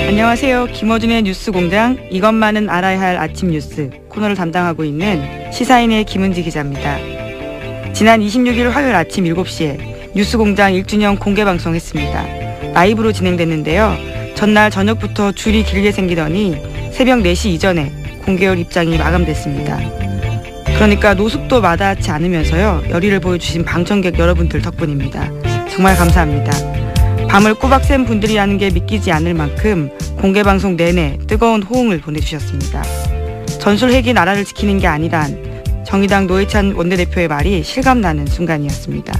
안녕하세요. 김어준의 뉴스공장, 이것만은 알아야 할 아침 뉴스 코너를 담당하고 있는 시사인의 김은지 기자입니다. 지난 26일 화요일 아침 7시에 뉴스공장 1주년 공개방송했습니다. 라이브로 진행됐는데요. 전날 저녁부터 줄이 길게 생기더니 새벽 4시 이전에 공개월 입장이 마감됐습니다. 그러니까 노숙도 마다하지 않으면서요, 열의를 보여주신 방청객 여러분들 덕분입니다. 정말 감사합니다. 밤을 꼬박 샌 분들이라는 게 믿기지 않을 만큼 공개방송 내내 뜨거운 호응을 보내주셨습니다. 전술핵이 나라를 지키는 게 아니란 정의당 노회찬 원내대표의 말이 실감나는 순간이었습니다.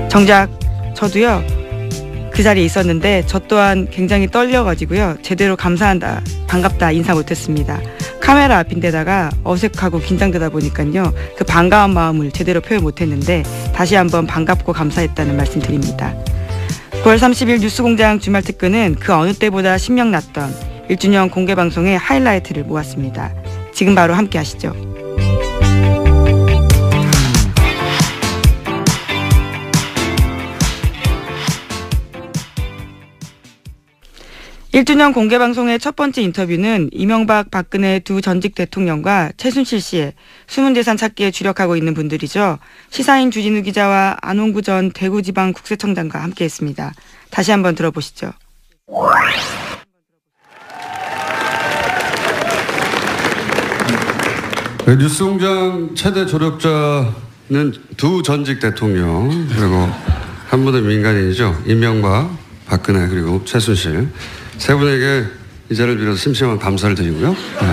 정작 저도요, 그 자리에 있었는데 저 또한 굉장히 떨려가지고요, 제대로 감사한다, 반갑다 인사 못했습니다. 카메라 앞인데다가 어색하고 긴장되다 보니까요, 그 반가운 마음을 제대로 표현 못했는데 다시 한번 반갑고 감사했다는 말씀 드립니다. 9월 30일 뉴스공장 주말 특근은 그 어느 때보다 신명났던 1주년 공개방송의 하이라이트를 모았습니다. 지금 바로 함께 하시죠. (1주년) 공개방송의 첫 번째 인터뷰는 이명박, 박근혜 두 전직 대통령과 최순실 씨의 숨은재산 찾기에 주력하고 있는 분들이죠. 시사인 주진우 기자와 안홍구 전 대구지방국세청장과 함께했습니다. 다시 한번 들어보시죠. 뉴스공장 최대 조력자는 두 전직 대통령, 그리고 한 분은 민간인이죠. 이명박, 박근혜, 그리고 최순실. 세 분에게 이 자리를 빌어서 심심한 감사를 드리고요. 네.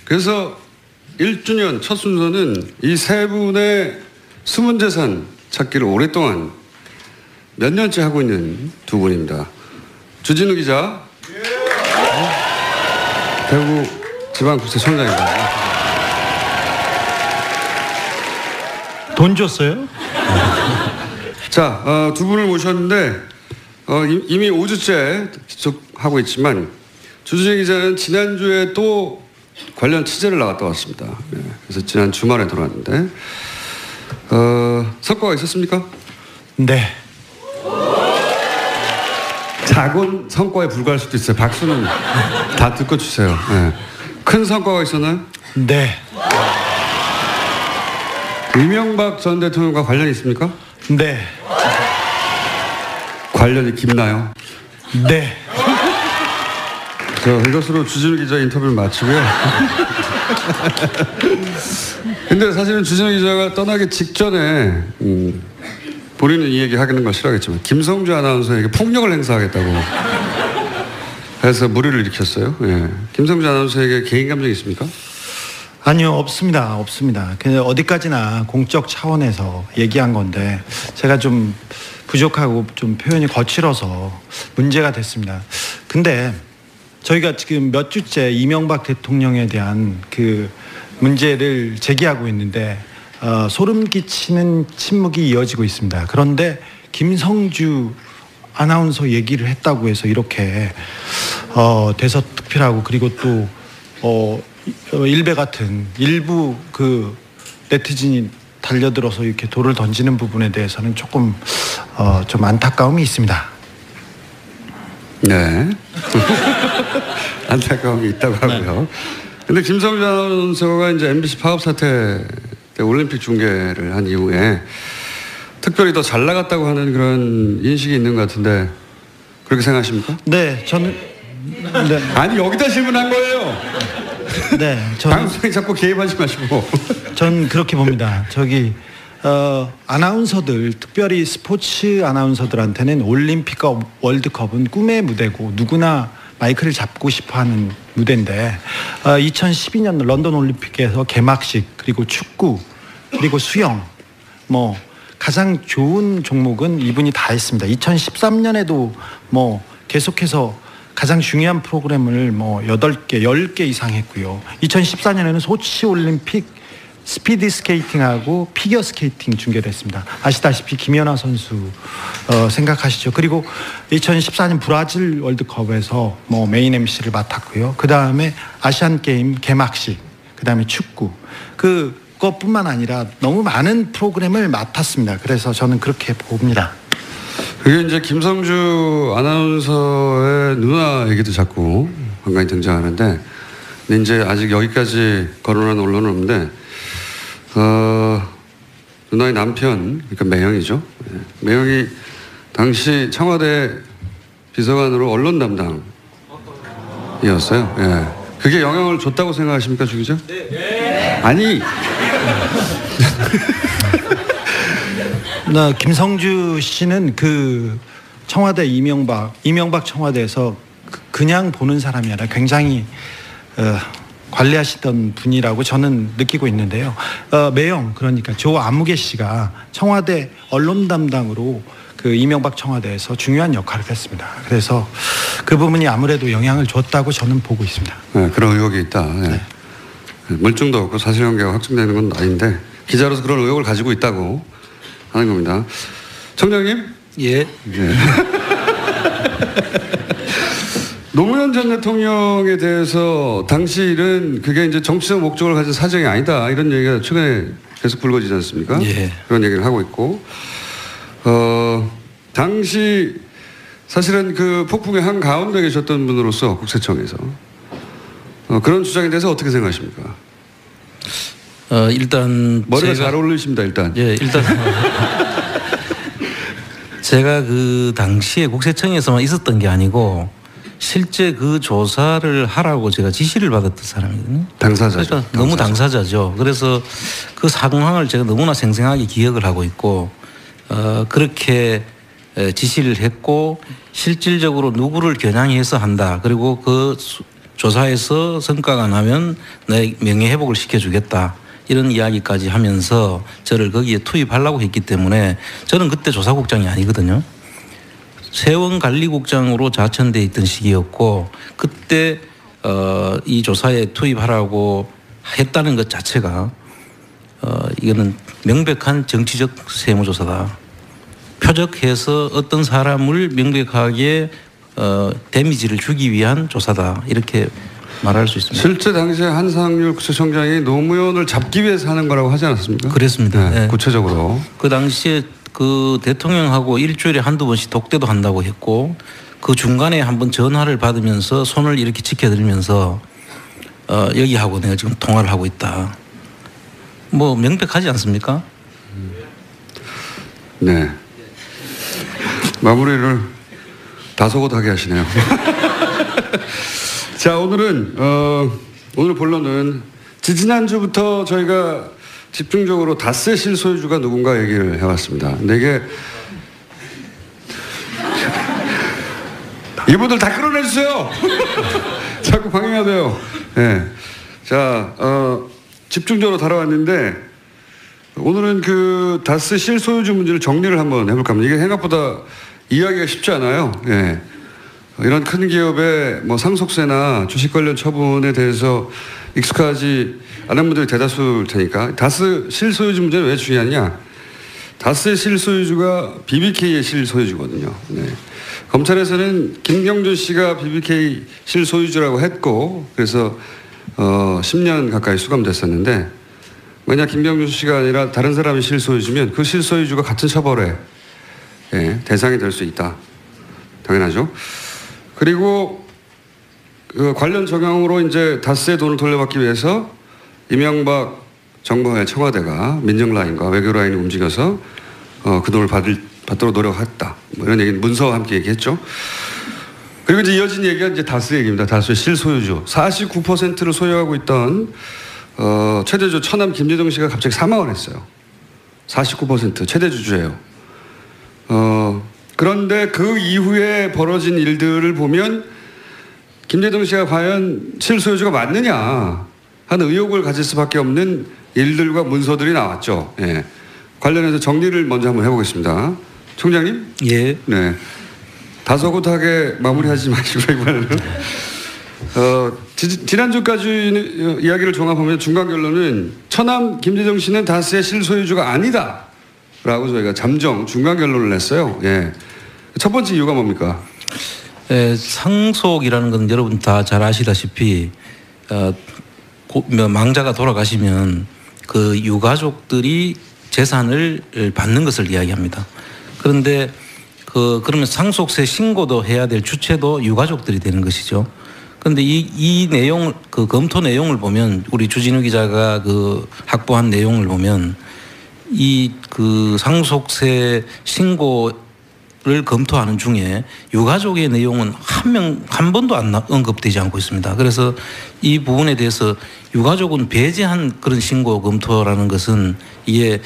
그래서 1주년 첫 순서는 이 세 분의 숨은 재산 찾기를 오랫동안 몇 년째 하고 있는 두 분입니다. 주진우 기자, 대구 지방국세청장입니다. 돈 줬어요? 자, 두 분을 모셨는데 이미 5주째 지속하고 있지만 주진우 기자는 지난주에 또 관련 취재를 나갔다 왔습니다. 네, 그래서 지난 주말에 돌아왔는데 성과가 있었습니까? 네. 작은 성과에 불과할 수도 있어요. 박수는 다 듣고 주세요. 네. 큰 성과가 있었나요? 네. 이명박 전 대통령과 관련이 있습니까? 네. 관련이 깊나요? 네. 이것으로 주진우 기자 인터뷰를 마치고요. 근데 사실은 주진우 기자가 떠나기 직전에 본인은 이 얘기 하는 걸 싫어하겠지만 김성주 아나운서에게 폭력을 행사하겠다고 해서 무리를 일으켰어요. 예. 김성주 아나운서에게 개인 감정이 있습니까? 아니요, 없습니다. 없습니다. 그냥 어디까지나 공적 차원에서 얘기한 건데 제가 좀 부족하고 좀 표현이 거칠어서 문제가 됐습니다. 근데 저희가 지금 몇 주째 이명박 대통령에 대한 그 문제를 제기하고 있는데 소름 끼치는 침묵이 이어지고 있습니다. 그런데 김성주 아나운서 얘기를 했다고 해서 이렇게 대서특필하고, 그리고 또 일베 같은 일부 그 네티즌이 달려들어서 이렇게 돌을 던지는 부분에 대해서는 조금 좀 안타까움이 있습니다. 네. 안타까움이 있다고 하고요. 근데 김성주 아나운서가 이제 MBC 파업 사태 때 올림픽 중계를 한 이후에 특별히 더 잘 나갔다고 하는 그런 인식이 있는 것 같은데 그렇게 생각하십니까? 네, 저는 네. 아니 여기다 질문한 거예요. 네, 저는 방송에 자꾸 개입하지 마시고. 전 그렇게 봅니다. 아나운서들, 특별히 스포츠 아나운서들한테는 올림픽과 월드컵은 꿈의 무대고 누구나 마이크를 잡고 싶어하는 무대인데 2012년 런던 올림픽에서 개막식, 그리고 축구, 그리고 수영, 가장 좋은 종목은 이분이 다 했습니다. 2013년에도 계속해서 가장 중요한 프로그램을 8개, 10개 이상 했고요. 2014년에는 소치 올림픽 스피드 스케이팅하고 피겨 스케이팅 중계를 했습니다. 아시다시피 김연아 선수 생각하시죠. 그리고 2014년 브라질 월드컵에서 뭐 메인 MC를 맡았고요. 그 다음에 아시안 게임 개막식, 그 다음에 축구, 그것뿐만 아니라 너무 많은 프로그램을 맡았습니다. 그래서 저는 그렇게 봅니다. 그게 이제 김성주 아나운서의 누나 얘기도 자꾸 간간히 등장하는데, 근데 이제 아직 여기까지 거론한 언론은 없는데, 누나의 남편, 그러니까 매형이죠. 매형이 당시 청와대 비서관으로 언론 담당이었어요. 예. 그게 영향을 줬다고 생각하십니까, 주 기자? 네. 아니. 나 김성주 씨는 그 청와대 이명박 청와대에서 그냥 보는 사람이 아니라 굉장히 관리하시던 분이라고 저는 느끼고 있는데요. 매형, 그러니까 조 안무개 씨가 청와대 언론 담당으로 그 이명박 청와대에서 중요한 역할을 했습니다. 그래서 그 부분이 아무래도 영향을 줬다고 저는 보고 있습니다. 네, 그런 의혹이 있다. 네. 네. 물증도 없고 사실관계가 확정되는 건 아닌데 기자로서 그런 의혹을 가지고 있다고 하는 겁니다. 청장님? 예. 네. 노무현 전 대통령에 대해서 당시 일은 그게 이제 정치적 목적을 가진 사정이 아니다, 이런 얘기가 최근에 계속 불거지지 않습니까? 예. 그런 얘기를 하고 있고, 당시 사실은 그 폭풍의 한 가운데 계셨던 분으로서 국세청에서 그런 주장에 대해서 어떻게 생각하십니까? 일단 머리가 잘 어울리십니다. 일단. 예, 일단 제가 그 당시에 국세청에서만 있었던 게 아니고 실제 그 조사를 하라고 제가 지시를 받았던 사람이거든요. 당사자죠. 그러니까 너무 당사자죠. 그래서 그 상황을 제가 너무나 생생하게 기억을 하고 있고, 그렇게 지시를 했고 실질적으로 누구를 겨냥해서 한다. 그리고 그 조사에서 성과가 나면 내 명예 회복을 시켜주겠다, 이런 이야기까지 하면서 저를 거기에 투입하려고 했기 때문에 저는 그때 조사국장이 아니거든요. 세원관리국장으로 자천돼 있던 시기였고, 그때 이 조사에 투입하라고 했다는 것 자체가 이거는 명백한 정치적 세무조사다. 표적해서 어떤 사람을 명백하게 데미지를 주기 위한 조사다, 이렇게 말할 수 있습니다. 실제 당시에 한상률 국세청장이 노무현을 잡기 위해서 하는 거라고 하지 않았습니까? 그랬습니다. 네, 네. 구체적으로. 그 당시에 그 대통령하고 일주일에 한두 번씩 독대도 한다고 했고, 그 중간에 한번 전화를 받으면서 손을 이렇게 지켜들면서 여기하고 내가 지금 통화를 하고 있다, 뭐 명백하지 않습니까? 네. 마무리를 다소곳하게 하시네요. 자, 오늘 본론은 지지난주부터 저희가 집중적으로 다스의 실소유주가 누군가 얘기를 해왔습니다. 근데 이게 이분들 다 끌어내주세요. 자꾸 방해하세요. 네. 자, 집중적으로 다뤄왔는데 오늘은 그 다스 실소유주 문제를 정리를 한번 해볼까 합니다. 이게 생각보다 이해하기가 쉽지 않아요. 예. 이런 큰 기업의 뭐 상속세나 주식 관련 처분에 대해서 익숙하지 않은 분들이 대다수일 테니까. 다스 실소유주 문제는 왜 중요하냐? 다스의 실소유주가 BBK의 실소유주거든요. 네. 검찰에서는 김경준 씨가 BBK 실소유주라고 했고, 그래서 10년 가까이 수감됐었는데, 만약 김경준 씨가 아니라 다른 사람이 실소유주면 그 실소유주가 같은 처벌에 대상이 될 수 있다. 당연하죠. 그리고 그 관련 적용으로 이제 다스의 돈을 돌려받기 위해서 이명박 정부의 청와대가 민정 라인과 외교 라인을 움직여서 그 돈을 받도록 노력했다. 뭐 이런 얘기는 문서와 함께 얘기했죠. 그리고 이제 이어진 얘기가 이제 다스 얘기입니다. 다스의 실소유주 49%를 소유하고 있던 최대주 처남 김재동 씨가 갑자기 사망을 했어요. 49% 최대 주주예요. 그런데 그 이후에 벌어진 일들을 보면 김재동 씨가 과연 실소유주가 맞느냐 하는 의혹을 가질 수밖에 없는 일들과 문서들이 나왔죠. 예. 관련해서 정리를 먼저 한번 해보겠습니다. 총장님? 예. 네. 다소곳하게 마무리하지 마시고 이번에는. 지난주까지 이야기를 종합하면 중간 결론은 처남 김재정 씨는 다스의 실소유주가 아니다라고 저희가 잠정 중간 결론을 냈어요. 예. 첫 번째 이유가 뭡니까? 상속이라는 건 여러분 다 잘 아시다시피 망자가 돌아가시면 그 유가족들이 재산을 받는 것을 이야기합니다. 그런데 그러면 상속세 신고도 해야 될 주체도 유가족들이 되는 것이죠. 그런데 이 내용, 그 검토 내용을 보면 우리 주진우 기자가 확보한 내용을 보면 그 상속세 신고를 검토하는 중에 유가족의 내용은 한 번도 안 언급되지 않고 있습니다. 그래서 이 부분에 대해서 유가족은 배제한 그런 신고 검토라는 것은 이게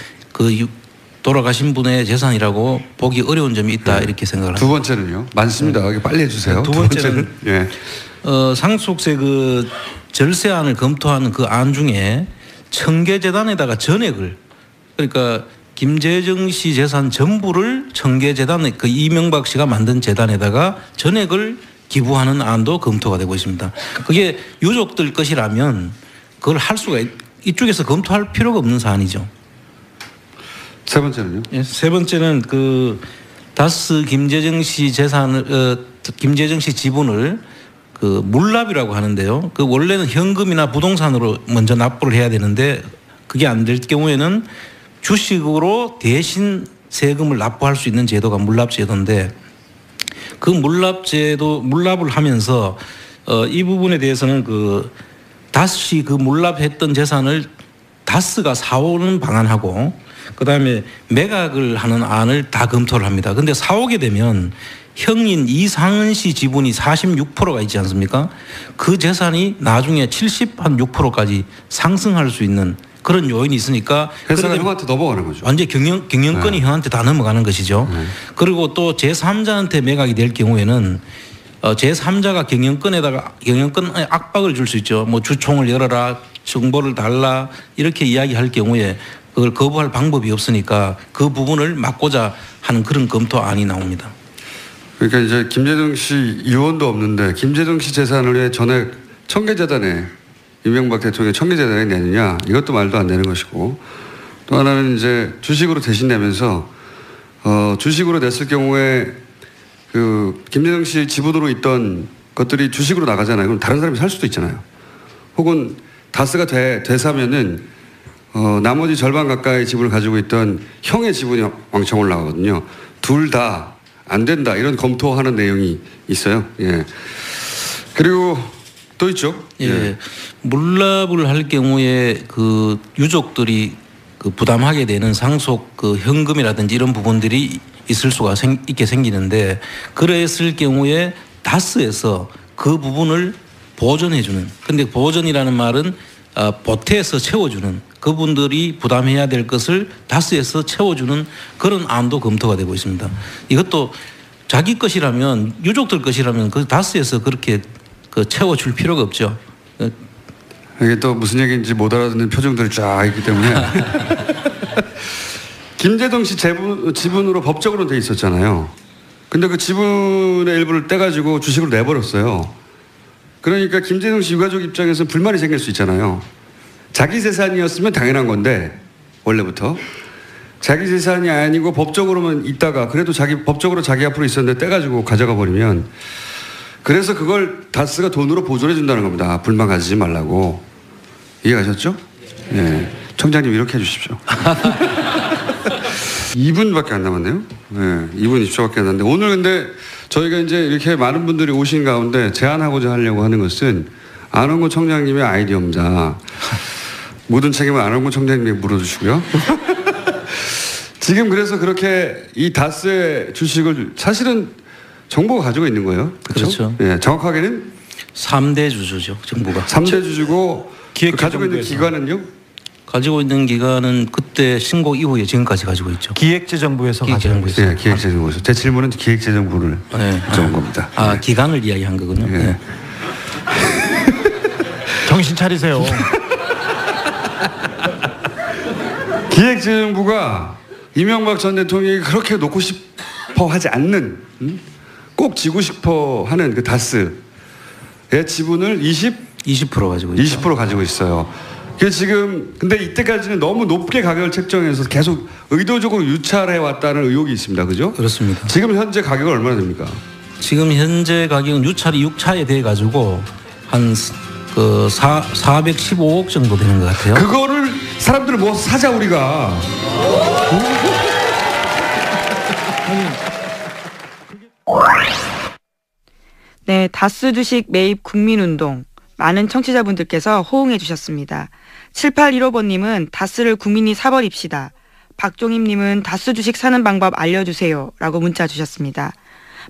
돌아가신 분의 재산이라고 보기 어려운 점이 있다 이렇게 생각을 합니다. 두 번째는요? 많습니다. 빨리 해주세요. 두 번째는 예. 상속세 절세안을 검토하는 그 안 중에 청계재단에다가 전액을 그러니까 김재정 씨 재산 전부를 청계재단에 이명박 씨가 만든 재단에다가 전액을 기부하는 안도 검토가 되고 있습니다. 그게 유족들 것이라면 그걸 할 수가 이쪽에서 검토할 필요가 없는 사안이죠. 세 번째는요? 예, 세 번째는 다스 김재정 씨 김재정 씨 지분을 물납이라고 하는데요. 원래는 현금이나 부동산으로 먼저 납부를 해야 되는데 그게 안 될 경우에는 주식으로 대신 세금을 납부할 수 있는 제도가 물납제도인데 그 물납을 하면서 이 부분에 대해서는 다스 물납했던 재산을 다스가 사오는 방안하고 그다음에 매각을 하는 안을 다 검토를 합니다. 그런데 사오게 되면 형인 이상은 씨 지분이 46%가 있지 않습니까? 그 재산이 나중에 76%까지 상승할 수 있는 그런 요인이 있으니까 회사가 형한테 넘어가는 거죠. 완전 경영권이 형한테 다 넘어가는 것이죠. 그리고 또 제3자한테 매각이 될 경우에는 제3자가 경영권에 압박을 줄 수 있죠. 뭐 주총을 열어라, 정보를 달라 이렇게 이야기할 경우에 그걸 거부할 방법이 없으니까 그 부분을 막고자 하는 그런 검토안이 나옵니다. 그러니까 이제 김재정 씨 유언도 없는데 김재정 씨 재산을 왜 전액 청계재단에 이명박 대통령의 청계재단에 내느냐 이것도 말도 안 되는 것이고 또 하나는 이제 주식으로 대신 내면서 주식으로 냈을 경우에 김재정 씨 지분으로 있던 것들이 주식으로 나가잖아요. 그럼 다른 사람이 살 수도 있잖아요. 혹은 다스가 되사면은 나머지 절반 가까이 지분을 가지고 있던 형의 지분이 왕창 올라가거든요. 둘 다 안 된다 이런 검토하는 내용이 있어요. 예. 그리고 또 있죠. 예. 물납을 할 경우에 유족들이 부담하게 되는 상속 현금이라든지 이런 부분들이 있을 수가 있게 생기는데 그랬을 경우에 다스에서 그 부분을 보전해주는. 근데 보전이라는 말은 보태서 채워주는 그분들이 부담해야 될 것을 다스에서 채워주는 그런 안도 검토가 되고 있습니다. 이것도 자기 것이라면 유족들 것이라면 다스에서 그렇게 채워줄 필요가 없죠. 이게 또 무슨 얘기인지 못 알아듣는 표정들이 쫙 있기 때문에 김재동 씨 지분으로 법적으로는 돼 있었잖아요. 근데 그 지분의 일부를 떼가지고 주식으로 내버렸어요. 그러니까 김재동 씨 유가족 입장에서 불만이 생길 수 있잖아요. 자기 재산이었으면 당연한 건데 원래부터 자기 재산이 아니고 법적으로만 있다가 그래도 법적으로 자기 앞으로 있었는데 떼가지고 가져가 버리면 그래서 그걸 다스가 돈으로 보존해 준다는 겁니다. 불만 가지지 말라고. 이해가셨죠? 네. 청장님 이렇게 해주십시오. 2분밖에 안 남았네요. 네. 2분 20초밖에 안 남았는데 오늘 근데 저희가 이제 이렇게 많은 분들이 오신 가운데 제안하고자 하려고 하는 것은 안원구 청장님의 아이디어입니다. 모든 책임은 안원구 청장님이 물어주시고요. 지금 그래서 그렇게 이 다스의 주식을 사실은 정부가 가지고 있는 거예요. 그렇죠? 예, 정확하게는 3대 주주죠. 정부가. 3대 주주고 가지고 있는 기관은요? 가지고 있는 기관은 그때 신고 이후에 지금까지 가지고 있죠. 기획재정부에서 가지고 있어요. 네, 기획재정부에서. 제 질문은 기획재정부를 여쭤본 겁니다. 아, 기관을 이야기한 거군요. 네. 네. 정신 차리세요. 기획재정부가 이명박 전 대통령이 그렇게 놓고 싶어 하지 않는 꼭 지고 싶어 하는 그 다스에 지분을 20% 가지고 있죠. 20% 가지고 있어요. 그 지금 근데 이때까지는 너무 높게 가격을 책정해서 계속 의도적으로 유찰해 왔다는 의혹이 있습니다. 그죠? 그렇습니다. 지금 현재 가격은 얼마나 됩니까? 지금 현재 가격은 유찰이 6차에 돼 가지고 한 415억 정도 되는 것 같아요. 그거를 사람들을 모아서 사자 우리가. 네, 다스 주식 매입 국민운동. 많은 청취자분들께서 호응해 주셨습니다. 7815번님은 다스를 국민이 사버립시다. 박종임님은 다스 주식 사는 방법 알려주세요. 라고 문자 주셨습니다.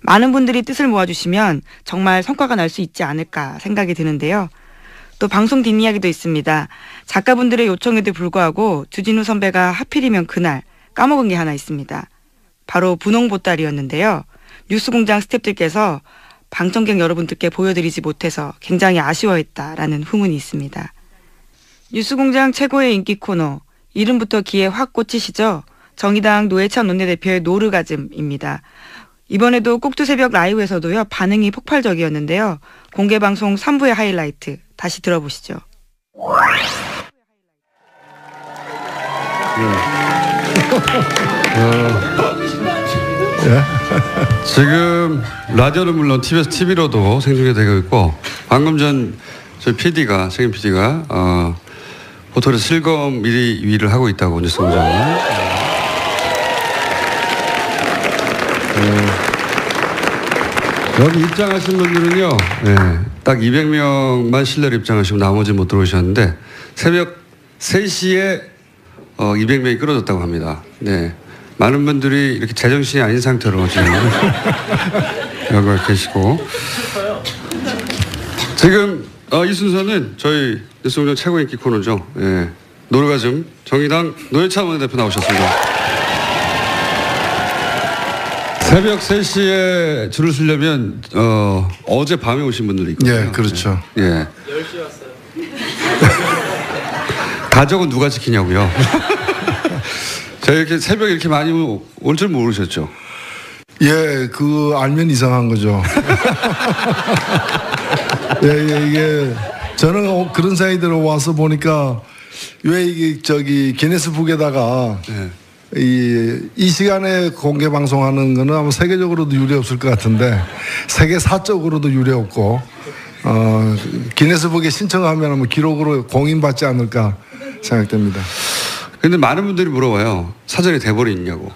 많은 분들이 뜻을 모아주시면 정말 성과가 날 수 있지 않을까 생각이 드는데요. 또 방송 뒷이야기도 있습니다. 작가분들의 요청에도 불구하고 주진우 선배가 하필이면 그날 까먹은 게 하나 있습니다. 바로 분홍보따리였는데요. 뉴스공장 스태프들께서 방청객 여러분들께 보여드리지 못해서 굉장히 아쉬워했다라는 후문이 있습니다. 뉴스공장 최고의 인기 코너, 이름부터 귀에 확 꽂히시죠? 정의당 노회찬 원내대표의 노르가즘입니다. 이번에도 꼭두새벽 라이브에서도요 반응이 폭발적이었는데요. 공개방송 3부의 하이라이트 다시 들어보시죠. 지금 라디오는 물론 TV로도 생중계되고 있고 방금 전 저희 PD가 책임 PD가 포털에서 실검 1위를 하고 있다고 뉴스공장은. 여기 입장하신 분들은요, 딱 200명만 실내로 입장하시고 나머지 못 들어오셨는데 새벽 3시에 200명이 끌어졌다고 합니다. 네. 많은 분들이 이렇게 제정신이 아닌 상태로 지금 여기 계시고. 지금 이 순서는 저희 뉴스공장 최고 인기 코너죠. 노르가즘 정의당 노회찬 원내대표 나오셨습니다. 새벽 3시에 줄을 서려면 어제 밤에 오신 분들이 있거든요. 예, 그렇죠. 10시에 왔어요. 가족은 누가 지키냐고요. 저희 이렇게 새벽에 이렇게 많이 올 줄 모르셨죠? 예, 알면 이상한 거죠. 예, 이게 저는 그런 생각이 들어 와서 보니까 왜 이게 기네스북에다가 이 시간에 공개 방송하는 거는 아마 세계적으로도 유례 없을 것 같은데 세계사적으로도 유례 없고 기네스북에 신청하면 아마 기록으로 공인받지 않을까 생각됩니다. 근데 많은 분들이 물어봐요. 사전에 대본이 있냐고.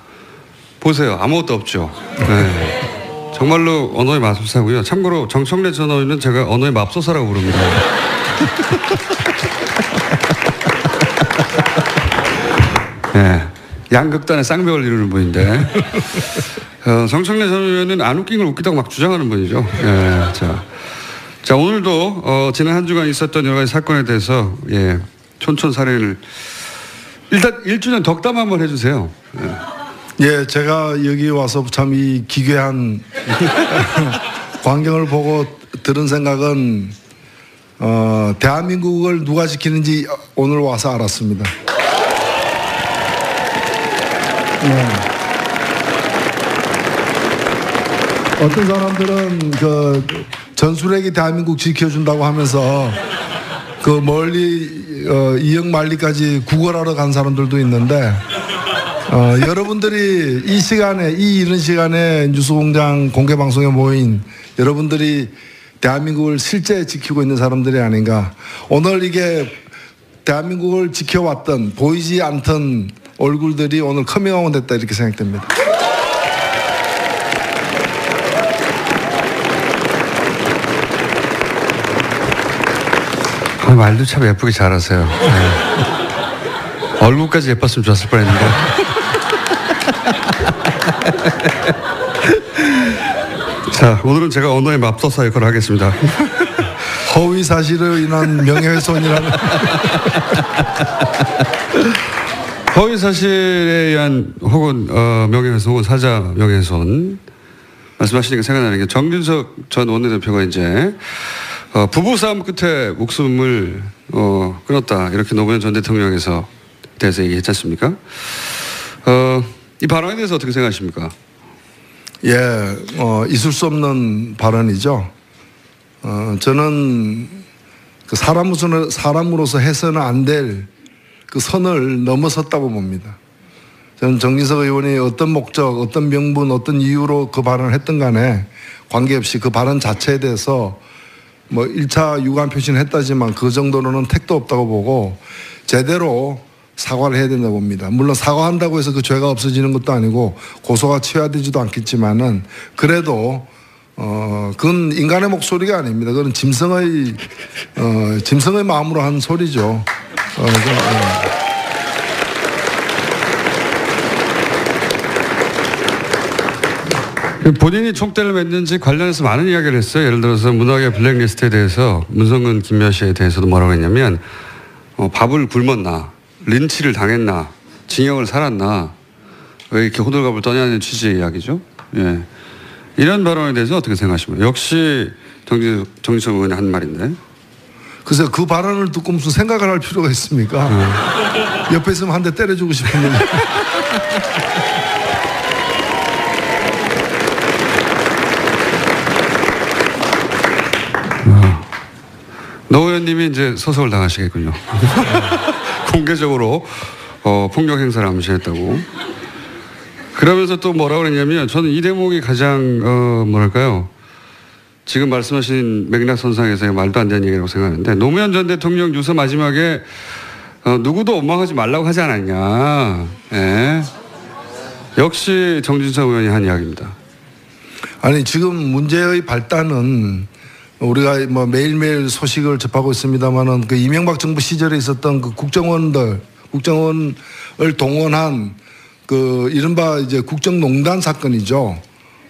보세요. 아무것도 없죠. 네. 정말로 언어의 맙소사고요. 참고로 정청래 전 의원은 제가 언어의 맙소사라고 부릅니다. 네. 양극단의 쌍벽을 이루는 분인데 정청래 전 의원은 안 웃긴 걸 웃기다고 막 주장하는 분이죠. 네. 자 오늘도 지난 한 주간 있었던 여러 가지 사건에 대해서 촌촌살인을 일단 1주년 덕담 한번 해주세요. 예, 제가 여기 와서 참 이 기괴한 광경을 보고 들은 생각은 대한민국을 누가 지키는지 오늘 와서 알았습니다. 어떤 사람들은 전술핵이 대한민국 지켜준다고 하면서 멀리 이역만리까지 구걸하러 간 사람들도 있는데 여러분들이 이 시간에 이른 시간에 뉴스공장 공개방송에 모인 여러분들이 대한민국을 실제 지키고 있는 사람들이 아닌가. 오늘 이게 대한민국을 지켜왔던 보이지 않던 얼굴들이 오늘 커밍아웃 됐다 이렇게 생각됩니다. 말도 참 예쁘게 잘하세요. 네. 얼굴까지 예뻤으면 좋았을 뻔했는데. 자, 오늘은 제가 언어의 맙소사 역할을 하겠습니다. 허위 사실로 인한 명예훼손이라는. 허위 사실에 의한 혹은 명예훼손 혹은 사자 명예훼손 말씀하시니까 생각나는 게 정균석 전 원내대표가 이제 부부싸움 끝에 목숨을 끊었다 이렇게 노무현 전 대통령에서 대해서 얘기했지 않습니까? 이 발언에 대해서 어떻게 생각하십니까? 예, 있을 수 없는 발언이죠. 저는 그 사람으로서 해서는 안 될 그 선을 넘어섰다고 봅니다. 저는 정진석 의원이 어떤 목적, 어떤 명분, 어떤 이유로 그 발언을 했든 간에 관계없이 그 발언 자체에 대해서 뭐 1차 유감 표시는 했다지만 그 정도로는 택도 없다고 보고 제대로 사과를 해야 된다고 봅니다. 물론 사과한다고 해서 그 죄가 없어지는 것도 아니고 고소가 취하되지도 않겠지만은 그래도 그건 인간의 목소리가 아닙니다. 그건 짐승의 마음으로 한 소리죠. 본인이 총대를 맸는지 관련해서 많은 이야기를 했어요. 예를 들어서 문학의 블랙리스트에 대해서 문성근 김미아 씨에 대해서도 뭐라고 했냐면 밥을 굶었나, 린치를 당했나, 징역을 살았나, 왜 이렇게 호들갑을 떠냐는 취지의 이야기죠. 예. 이런 발언에 대해서 어떻게 생각하십니까? 역시 정진석 의원이 한 말인데. 글쎄 그 발언을 듣고 무슨 생각을 할 필요가 있습니까? 옆에 있으면 한 대 때려주고 싶었는데. 노 의원님이 이제 소송을 당하시겠군요. 공개적으로 폭력 행사를 암시했다고. 그러면서 또 뭐라고 그랬냐면 저는 이 대목이 가장 뭐랄까요. 지금 말씀하신 맥락선상에서의 말도 안 되는 얘기라고 생각하는데 노무현 전 대통령 유서 마지막에 누구도 원망하지 말라고 하지 않았냐. 예. 역시 정진석 의원이 한 이야기입니다. 아니 지금 문제의 발단은 우리가 뭐 매일매일 소식을 접하고 있습니다만은 그 이명박 정부 시절에 있었던 그 국정원을 동원한 그 이른바 이제 국정농단 사건이죠.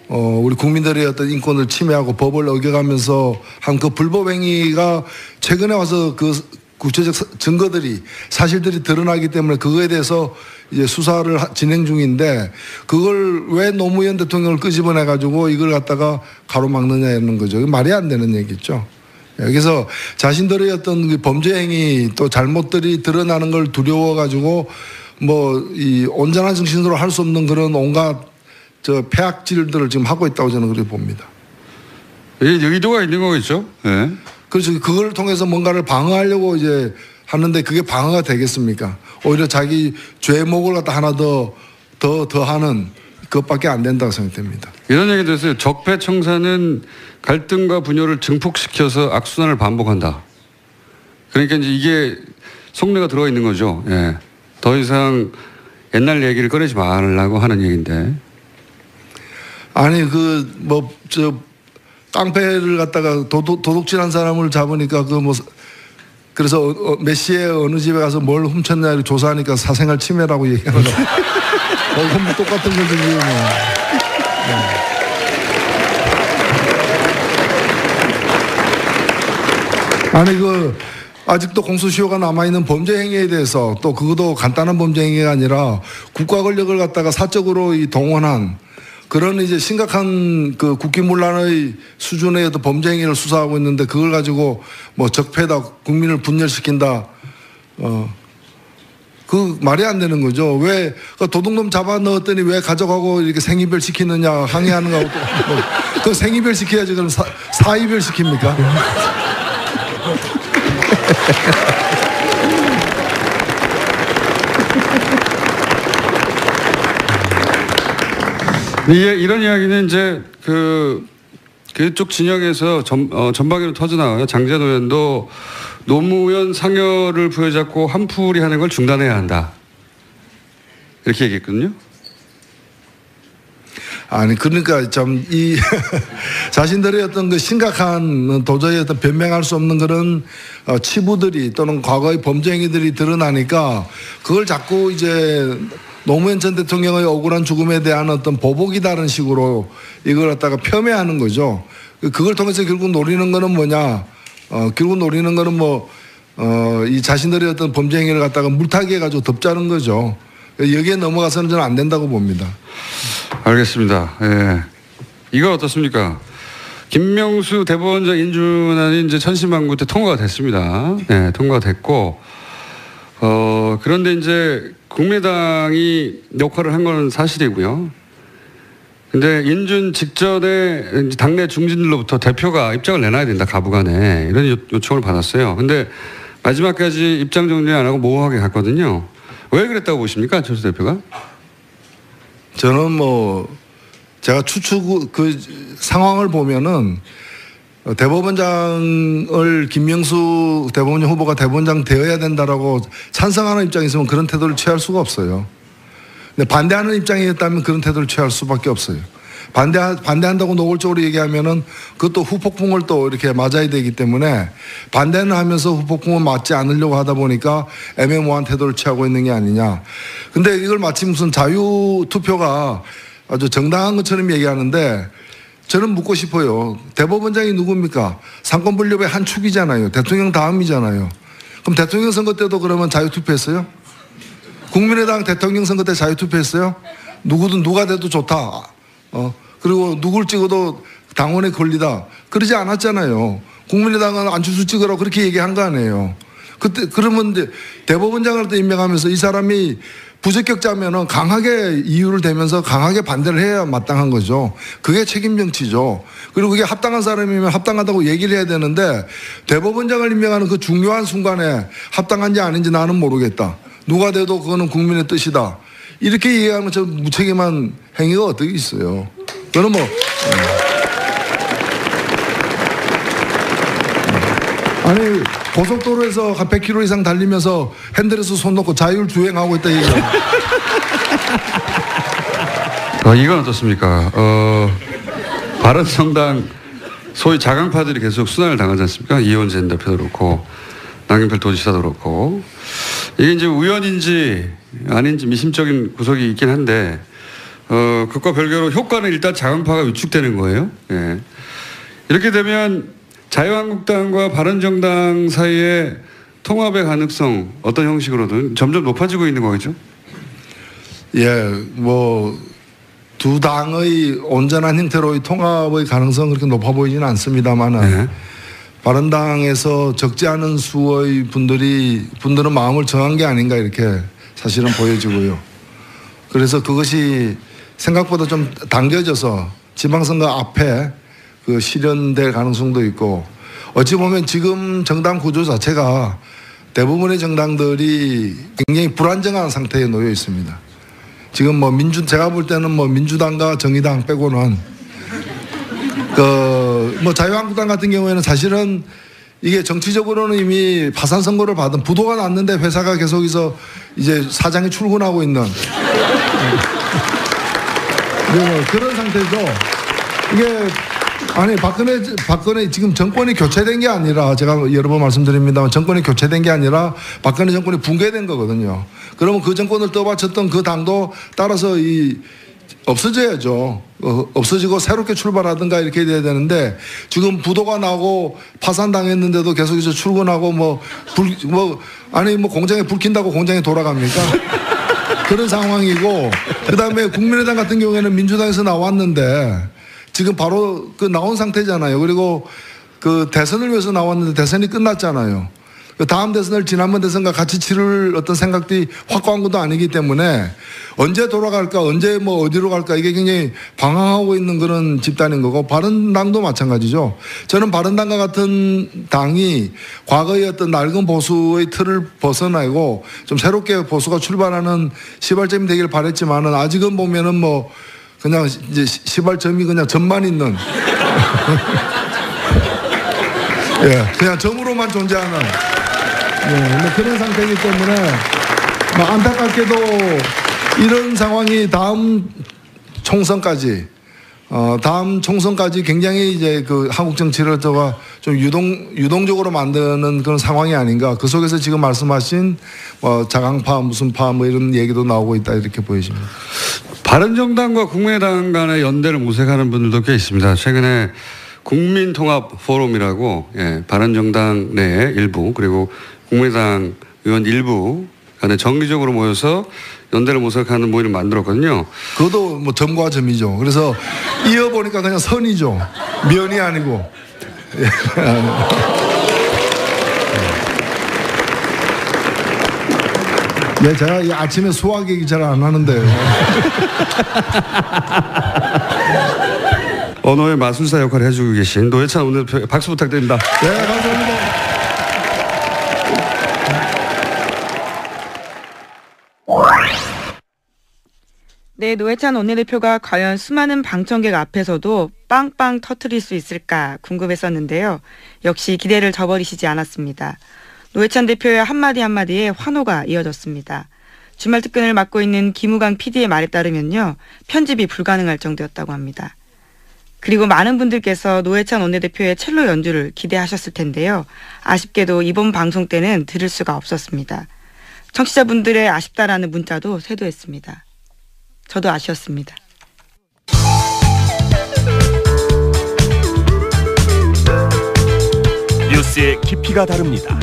우리 국민들의 어떤 인권을 침해하고 법을 어겨가면서 한 그 불법 행위가 최근에 와서 그 구체적 증거들이 사실들이 드러나기 때문에 그거에 대해서 이제 수사를 진행 중인데 그걸 왜 노무현 대통령을 끄집어내 가지고 이걸 갖다가 가로막느냐는 거죠. 말이 안 되는 얘기죠. 여기서 자신들의 어떤 범죄 행위 또 잘못들이 드러나는 걸 두려워 가지고 뭐 이 온전한 정신으로 할 수 없는 그런 온갖 폐악질들을 지금 하고 있다고 저는 그렇게 봅니다. 이게 의도가 있는 거겠죠? 네. 그래서 그걸 통해서 뭔가를 방어하려고 이제 하는데 그게 방어가 되겠습니까? 오히려 자기 죄목을 갖다 하나 더 하는 그것밖에 안 된다고 생각됩니다. 이런 얘기도 있어요. 적폐청산은 갈등과 분열을 증폭시켜서 악순환을 반복한다. 그러니까 이제 이게 속내가 들어있는 거죠. 예. 더 이상 옛날 얘기를 꺼내지 말라고 하는 얘기인데. 아니 깡패를 갖다가 도둑질한 사람을 잡으니까 그래서 메시의 어느 집에 가서 뭘 훔쳤냐 이렇게 조사하니까 사생활 침해라고 얘기하는 거. 그건 뭐 똑같은 거지 뭐. 아니 아직도 공소시효가 남아있는 범죄 행위에 대해서 또 그것도 간단한 범죄 행위가 아니라 국가 권력을 갖다가 사적으로 동원한 그런 이제 심각한 그 국기문란의 수준의 어떤 범죄 행위를 수사하고 있는데 그걸 가지고 뭐 적폐다 국민을 분열시킨다 그 말이 안 되는 거죠. 왜 도둑놈 잡아 넣었더니 왜 가져가고 이렇게 생이별 시키느냐 항의하는 거하고 그 생이별 시켜야지 그럼 사이별 시킵니까? 이런 이야기는 이제 그쪽 진영에서 전방위로 터져나와요. 장재현 의원도 노무현 상여를 부여잡고 한풀이 하는 걸 중단해야 한다. 이렇게 얘기했거든요. 아니 그러니까 참 자신들의 어떤 그 심각한 도저히 어떤 변명할 수 없는 그런 치부들이 또는 과거의 범죄 행위들이 드러나니까 그걸 자꾸 이제 노무현 전 대통령의 억울한 죽음에 대한 어떤 보복이다라는 식으로 이걸 갖다가 폄훼하는 거죠. 그걸 통해서 결국 노리는 거는 뭐냐? 결국 노리는 거는 이 자신들의 어떤 범죄 행위를 갖다가 물타기 해가지고 덮자는 거죠. 여기에 넘어가서는 저는 안 된다고 봅니다. 알겠습니다. 예. 이거 어떻습니까? 김명수 대법원장 인준안이 이제 천신만고 때 통과가 됐습니다. 네, 통과가 됐고, 그런데 이제 국민의당이 역할을 한 건 사실이고요. 근데 인준 직전에 당내 중진들로부터 대표가 입장을 내놔야 된다, 가부간에. 이런 요청을 받았어요. 근데 마지막까지 입장 정리 안 하고 모호하게 갔거든요. 왜 그랬다고 보십니까, 안철수 대표가? 저는 뭐 제가 추측 그 상황을 보면은 대법원장을 김명수 대법원장 후보가 대법원장 되어야 된다라고 찬성하는 입장이 있으면 그런 태도를 취할 수가 없어요. 근데 반대하는 입장이었다면 그런 태도를 취할 수밖에 없어요. 반대한다고 노골적으로 얘기하면은 그것도 후폭풍을 또 이렇게 맞아야 되기 때문에 반대는 하면서 후폭풍을 맞지 않으려고 하다 보니까 애매모호한 태도를 취하고 있는 게 아니냐. 근데 이걸 마치 무슨 자유투표가 아주 정당한 것처럼 얘기하는데 저는 묻고 싶어요. 대법원장이 누굽니까? 상권분립의 한 축이잖아요. 대통령 다음이잖아요. 그럼 대통령 선거 때도 그러면 자유투표했어요? 국민의당 대통령 선거 때 자유투표했어요? 누구든 누가 돼도 좋다. 그리고 누굴 찍어도 당원의 권리다. 그러지 않았잖아요. 국민의당은 안철수 찍으라고 그렇게 얘기한 거 아니에요. 그때 그러면 대법원장을 또 임명하면서 이 사람이 부적격자면은 강하게 이유를 대면서 강하게 반대를 해야 마땅한 거죠. 그게 책임 정치죠. 그리고 그게 합당한 사람이면 합당하다고 얘기를 해야 되는데 대법원장을 임명하는 그 중요한 순간에 합당한지 아닌지 나는 모르겠다. 누가 돼도 그거는 국민의 뜻이다. 이렇게 얘기하면 저 무책임한 행위가 어떻게 있어요. 저는 뭐 아니 고속도로에서 한 100km 이상 달리면서 핸들에서 손 놓고 자율 주행하고 있다 얘기해요. 이건 어떻습니까? 바른정당 소위 자강파들이 계속 순환을 당하지 않습니까? 이원재 대표도 그렇고 남경필 도지사도 그렇고 이게 이제 우연인지 아닌지 미심적인 구석이 있긴 한데 그것과 별개로 효과는 일단 자강파가 위축되는 거예요. 예. 이렇게 되면 자유한국당과 바른정당 사이의 통합의 가능성 어떤 형식으로든 점점 높아지고 있는 거겠죠? 예, 뭐 두 당의 온전한 형태로의 통합의 가능성은 그렇게 높아 보이지는 않습니다만은 네. 바른당에서 적지 않은 수의 분들은 마음을 정한 게 아닌가 이렇게 사실은 보여지고요. 그래서 그것이 생각보다 좀 당겨져서 지방선거 앞에 그 실현될 가능성도 있고 어찌 보면 지금 정당 구조 자체가 대부분의 정당들이 굉장히 불안정한 상태에 놓여 있습니다. 지금 뭐 제가 볼 때는 뭐 민주당과 정의당 빼고는 뭐 자유한국당 같은 경우에는 사실은 이게 정치적으로는 이미 파산 선고를 받은 부도가 났는데 회사가 계속해서 이제 사장이 출근하고 있는 그런 상태죠. 이게 아니 박근혜 지금 정권이 교체된 게 아니라 제가 여러 번 말씀드립니다만 정권이 교체된 게 아니라 박근혜 정권이 붕괴된 거거든요. 그러면 그 정권을 떠받쳤던 그 당도 따라서 없어져야죠. 없어지고 새롭게 출발하든가 이렇게 돼야 되는데 지금 부도가 나고 파산당했는데도 계속해서 출근하고 공장에 불 킨다고 공장에 돌아갑니까? 그런 상황이고 그다음에 국민의당 같은 경우에는 민주당에서 나왔는데 지금 바로 나온 상태잖아요. 그리고 그 대선을 위해서 나왔는데 대선이 끝났잖아요. 그 다음 대선을 지난번 대선과 같이 치를 어떤 생각들이 확고한 것도 아니기 때문에 언제 돌아갈까, 언제 뭐 어디로 갈까 이게 굉장히 방황하고 있는 그런 집단인 거고 바른당도 마찬가지죠. 저는 바른당과 같은 당이 과거의 어떤 낡은 보수의 틀을 벗어나고 좀 새롭게 보수가 출발하는 시발점이 되길 바랬지만은 아직은 보면은 뭐 그냥 이제 시발점이 그냥 점만 있는 예, 그냥 점으로만 존재하는 뭐 그런 상태이기 때문에 뭐 안타깝게도 이런 상황이 다음 총선까지 굉장히 이제 그 한국 정치를 좀 유동적으로 만드는 그런 상황이 아닌가. 그 속에서 지금 말씀하신 자강파 무슨 파 뭐 이런 얘기도 나오고 있다 이렇게 보여집니다. 바른정당과 국민의당 간의 연대를 모색하는 분들도 꽤 있습니다. 최근에 국민통합포럼이라고 바른정당 내 일부 그리고 국민의당 의원 일부 간에 정기적으로 모여서 연대를 모색하는 모임을 만들었거든요. 그것도 뭐 점과 점이죠. 그래서 이어보니까 그냥 선이죠. 면이 아니고. 네, 제가 아침에 소화 얘기 잘 안 하는데요. 언어의 마술사 역할을 해주고 계신 노회찬 원내대표 박수 부탁드립니다. 네, 감사합니다. 네, 노회찬 원내대표가 과연 수많은 방청객 앞에서도 빵빵 터트릴 수 있을까 궁금했었는데요. 역시 기대를 저버리시지 않았습니다. 노회찬 대표의 한마디 한마디에 환호가 이어졌습니다. 주말 특근을 맡고 있는 김우강 PD의 말에 따르면요. 편집이 불가능할 정도였다고 합니다. 그리고 많은 분들께서 노회찬 원내대표의 첼로 연주를 기대하셨을 텐데요. 아쉽게도 이번 방송 때는 들을 수가 없었습니다. 청취자분들의 아쉽다라는 문자도 쇄도했습니다. 저도 아쉬웠습니다. 뉴스의 깊이가 다릅니다.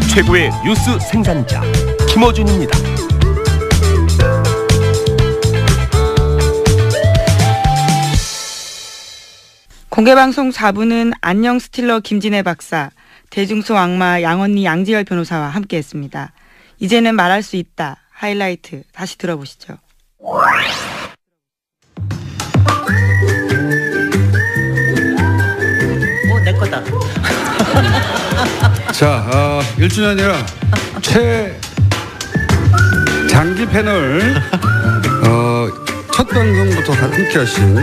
최고의 뉴스 생산자 김어준입니다. 공개방송 4부는 안녕 스틸러 김진애 박사, 대중소 악마 양언니 양지열 변호사와 함께했습니다. 이제는 말할 수 있다. 하이라이트 다시 들어보시죠. 내 거다. 자, 1주년이라 최장기 패널 첫 방송부터 함께 하신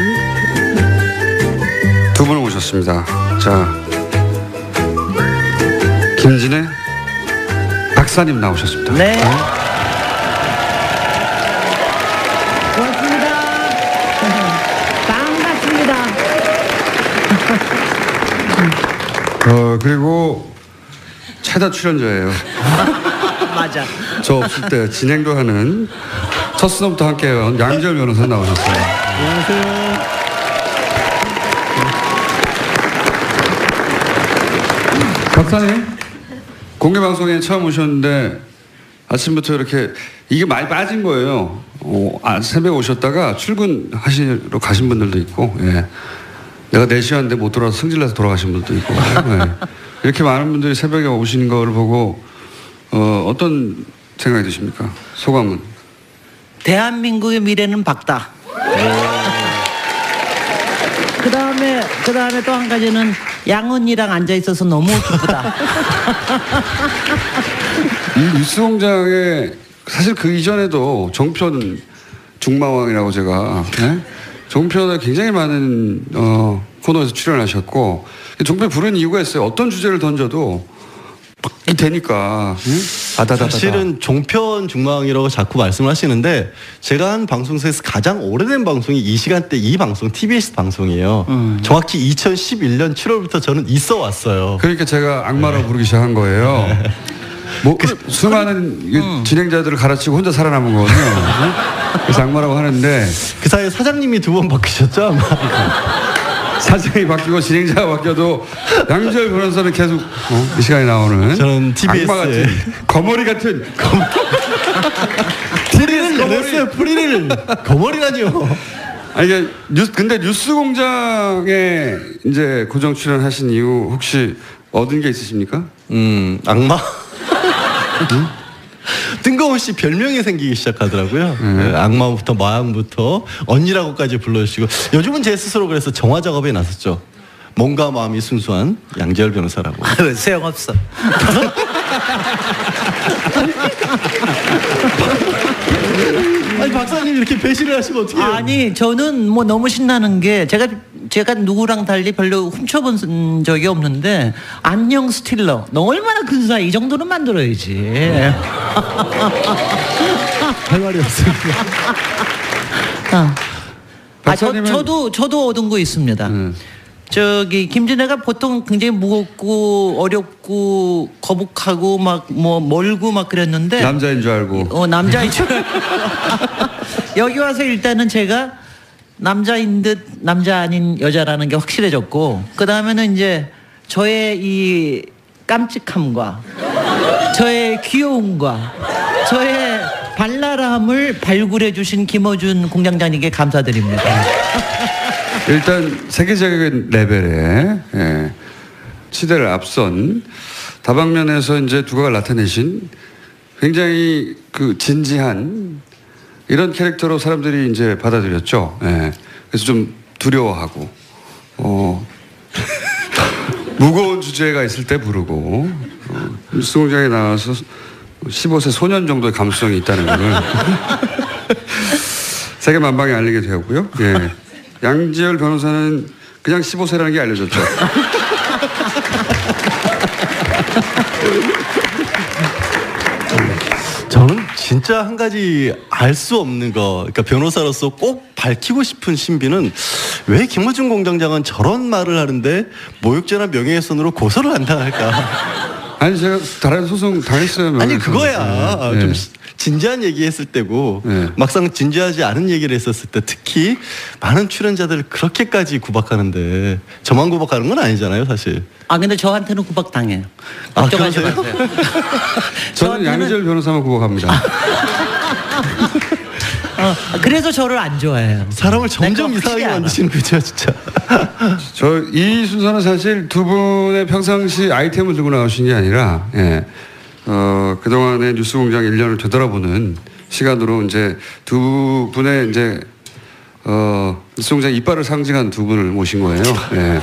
두 분을 모셨습니다. 자, 김진애 박사님 나오셨습니다. 네. 고맙습니다. 반갑습니다. 그리고 최다 출연자예요. 맞아. 저 없을 때 진행도 하는 첫 수업부터 함께해온 양지열 변호사 나오셨어요. 안녕하세요. 박사님, 공개방송에 처음 오셨는데 아침부터 이렇게 이게 많이 빠진 거예요. 새벽에 오셨다가 출근하시러 가신 분들도 있고, 예. 내가 4시간 왔는데 못 돌아와서 승질나서 돌아가신 분들도 있고, 예. 이렇게 많은 분들이 새벽에 오시는 거를 보고 어떤 생각이 드십니까? 소감은? 대한민국의 미래는 밝다. 그다음에 또 한 가지는 양언니랑 앉아 있어서 너무 기쁘다. 이 뉴스공장에 사실 그 이전에도 종편 중마왕이라고 제가, 네? 종편에 굉장히 많은 코너에서 출연하셨고, 종편 부른 이유가 있어요. 어떤 주제를 던져도 막 되니까. 응? 사실은 종편 중망이라고 자꾸 말씀을 하시는데 제가 한 방송사에서 가장 오래된 방송이 이 시간대 이 방송 TBS 방송이에요. 정확히 2011년 7월부터 저는 있어 왔어요. 그러니까 제가 악마라고 부르기 시작한 거예요. 뭐 수많은 진행자들을 갈아치고 혼자 살아남은 거거든요. 그래서 악마라고 하는데 그 사이에 사장님이 2번 바뀌셨죠 아마. 사장이 바뀌고 진행자가 바뀌어도 양지열 변호사는 계속 이 시간에 나오는 저는 TBS에 악마 같은 거머리 같은 뿌리를 내렸어요. 뿌리를 거머리라뇨. 아니 근데 뉴스공장에 이제 고정 출연하신 이유 혹시 얻은 게 있으십니까? 악마. 뜬금없이 별명이 생기기 시작하더라고요. 네, 악마부터 마왕부터 언니라고까지 불러주시고 요즘은 제 스스로 그래서 정화 작업에 나섰죠. 몸과 마음이 순수한 양지열 변호사라고. 소용없어. 아니 박사님 이렇게 배신을 하시면 어떡해요? 아니 저는 뭐 너무 신나는 게 제가 누구랑 달리 별로 훔쳐본 적이 없는데 안녕 스틸러 너 얼마나 근사해 이 정도는 만들어야지. 할 말이 없습니다. 저도 얻은 거 있습니다. 저기 김진애가 보통 굉장히 무겁고 어렵고 거북하고 막 뭐 멀고 막 그랬는데 남자인 줄 알고. 남자인 줄 여기 와서 일단은 제가 남자인 듯 남자 아닌 여자라는 게 확실해졌고 그 다음에는 이제 저의 이 깜찍함과 저의 귀여움과 저의 발랄함을 발굴해 주신 김어준 공장장님께 감사드립니다. 일단 세계적인 레벨의 시대를 앞선 다방면에서 이제 두각을 나타내신 굉장히 그 진지한 이런 캐릭터로 사람들이 이제 받아들였죠. 그래서 좀 두려워하고 무거운 주제가 있을 때 부르고 뉴스공장에 나와서 15세 소년 정도의 감수성이 있다는 것을 세계 만방에 알리게 되었고요. 예. 양지열 변호사는 그냥 15세라는 게 알려졌죠. 저는 진짜 한 가지 알 수 없는 거, 그러니까 변호사로서 꼭 밝히고 싶은 신비는 왜 김어준 공장장은 저런 말을 하는데 모욕죄나 명예훼손으로 고소를 안 당할까? 아니 제가 다른 소송 당했어요. 아니 그거야. 네. 좀 진지한 얘기했을 때고 네. 막상 진지하지 않은 얘기를 했었을 때 특히 많은 출연자들을 그렇게까지 구박하는데 저만 구박하는 건 아니잖아요, 사실. 아 근데 저한테는 구박 당해요. 아, 걱정하지 그러세요? 마세요. 저는 양지열 변호사만 구박합니다. 그래서 저를 안 좋아해요. 사람을 점점 내가 이상하게 확실히 만드시는 거죠, 진짜. 저 이 순서는 사실 두 분의 평상시 아이템을 들고 나오신 게 아니라, 예, 그동안의 뉴스공장 1년을 되돌아보는 시간으로 이제 두 분의 이제, 뉴스공장 이빨을 상징한 두 분을 모신 거예요. 예.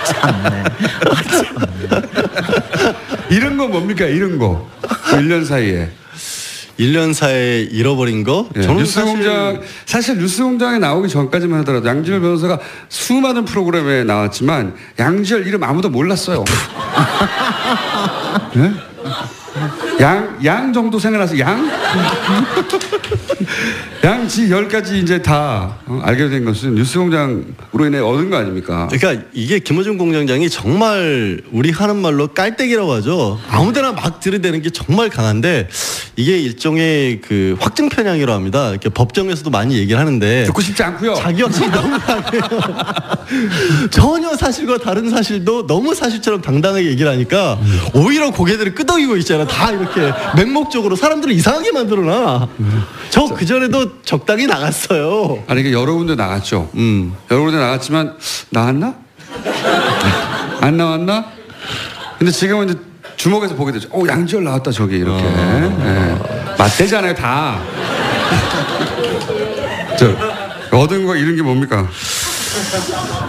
참네. 이런 거 뭡니까? 이런 거. 1년 사이에. 1년 사이에 잃어버린 거? 예, 뉴스공장 사실 뉴스공장에 나오기 전까지만 하더라도 양지열 변호사가 수많은 프로그램에 나왔지만 양지열 이름 아무도 몰랐어요. 네? 양 정도 생각나서 양? 양지 10가지 이제 다 알게 된 것은 뉴스공장으로 인해 얻은 거 아닙니까? 그러니까 이게 김어준 공장장이 정말 우리 하는 말로 깔때기라고 하죠. 아무데나 막 들이대는 게 정말 강한데 이게 일종의 그 확증 편향이라고 합니다. 이렇게 법정에서도 많이 얘기를 하는데 듣고 싶지 않고요. 자기 확신이 너무 강해요. 전혀 사실과 다른 사실도 너무 사실처럼 당당하게 얘기를 하니까 오히려 고개들을 끄덕이고 있잖아. 다 이렇게 맹목적으로 사람들을 이상하게 만들어놔. 저 그전에도 적당히 나갔어요. 아니 이게 여러 군데 나갔죠. 여러 군데 나갔지만 나왔나? 안 나왔나? 근데 지금은 이제 주목해서 보게 되죠. 양지열 나왔다 저기 이렇게. 네. 맞대잖아요 다. 저 얻은 거 잃은 게 뭡니까?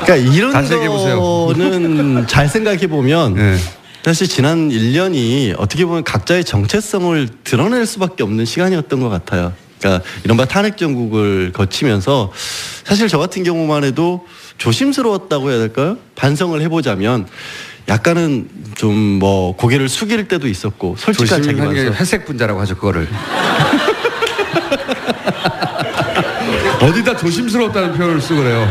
그러니까 이런 다시 얘기해보세요. 거는 잘 생각해 보면 네. 사실 지난 1년이 어떻게 보면 각자의 정체성을 드러낼 수밖에 없는 시간이었던 것 같아요. 그러니까 이른바 탄핵 정국을 거치면서 사실 저 같은 경우만 해도 조심스러웠다고 해야 될까요? 반성을 해보자면 약간은 좀 뭐 고개를 숙일 때도 있었고 솔직한 자기 조심한 게 반성. 회색 분자라고 하죠 그거를. 어디다 조심스러웠다는 표현을 쓰고 그래요.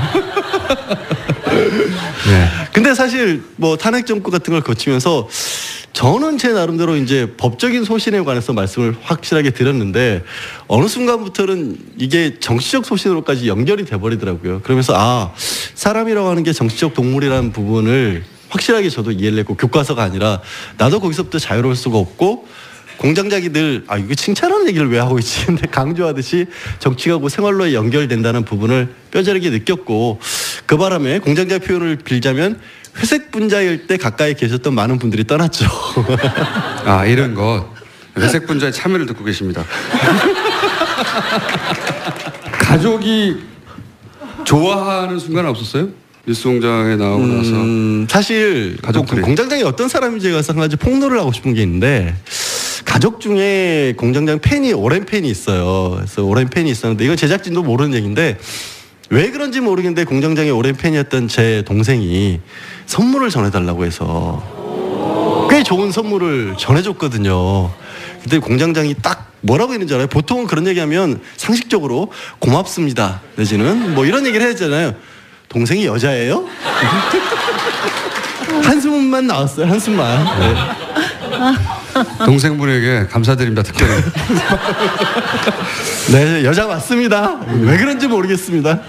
네. 근데 사실 뭐 탄핵 정국 같은 걸 거치면서 저는 제 나름대로 이제 법적인 소신에 관해서 말씀을 확실하게 드렸는데 어느 순간부터는 이게 정치적 소신으로까지 연결이 돼버리더라고요. 그러면서 사람이라고 하는 게 정치적 동물이라는 부분을 확실하게 저도 이해를 했고 교과서가 아니라 나도 거기서부터 자유로울 수가 없고 공장장이 늘 이거 칭찬하는 얘기를 왜 하고 있지? 근데 강조하듯이 정치하고 생활로에 연결된다는 부분을 뼈저리게 느꼈고 그 바람에 공장장 표현을 빌자면 회색 분자일 때 가까이 계셨던 많은 분들이 떠났죠. 이런 것 회색 분자의 참여를 듣고 계십니다. 가족이 좋아하는 순간 없었어요? 뉴스공장에 나오고 나서 사실 가족들이. 공장장이 어떤 사람인지에 가서 한 가지 폭로를 하고 싶은 게 있는데 가족 중에 공장장 팬이 오랜 팬이 있어요. 그래서 오랜 팬이 있었는데 이건 제작진도 모르는 얘기인데 왜 그런지 모르겠는데 공장장의 오랜 팬이었던 제 동생이 선물을 전해달라고 해서 꽤 좋은 선물을 전해줬거든요. 근데 공장장이 딱 뭐라고 했는지 알아요? 보통은 그런 얘기하면 상식적으로 고맙습니다 내지는 뭐 이런 얘기를 해야 되잖아요. 동생이 여자예요? 한숨만 나왔어요. 한숨만. 네. 동생분에게 감사드립니다. 특별히. 네, 여자 맞습니다. 왜 그런지 모르겠습니다.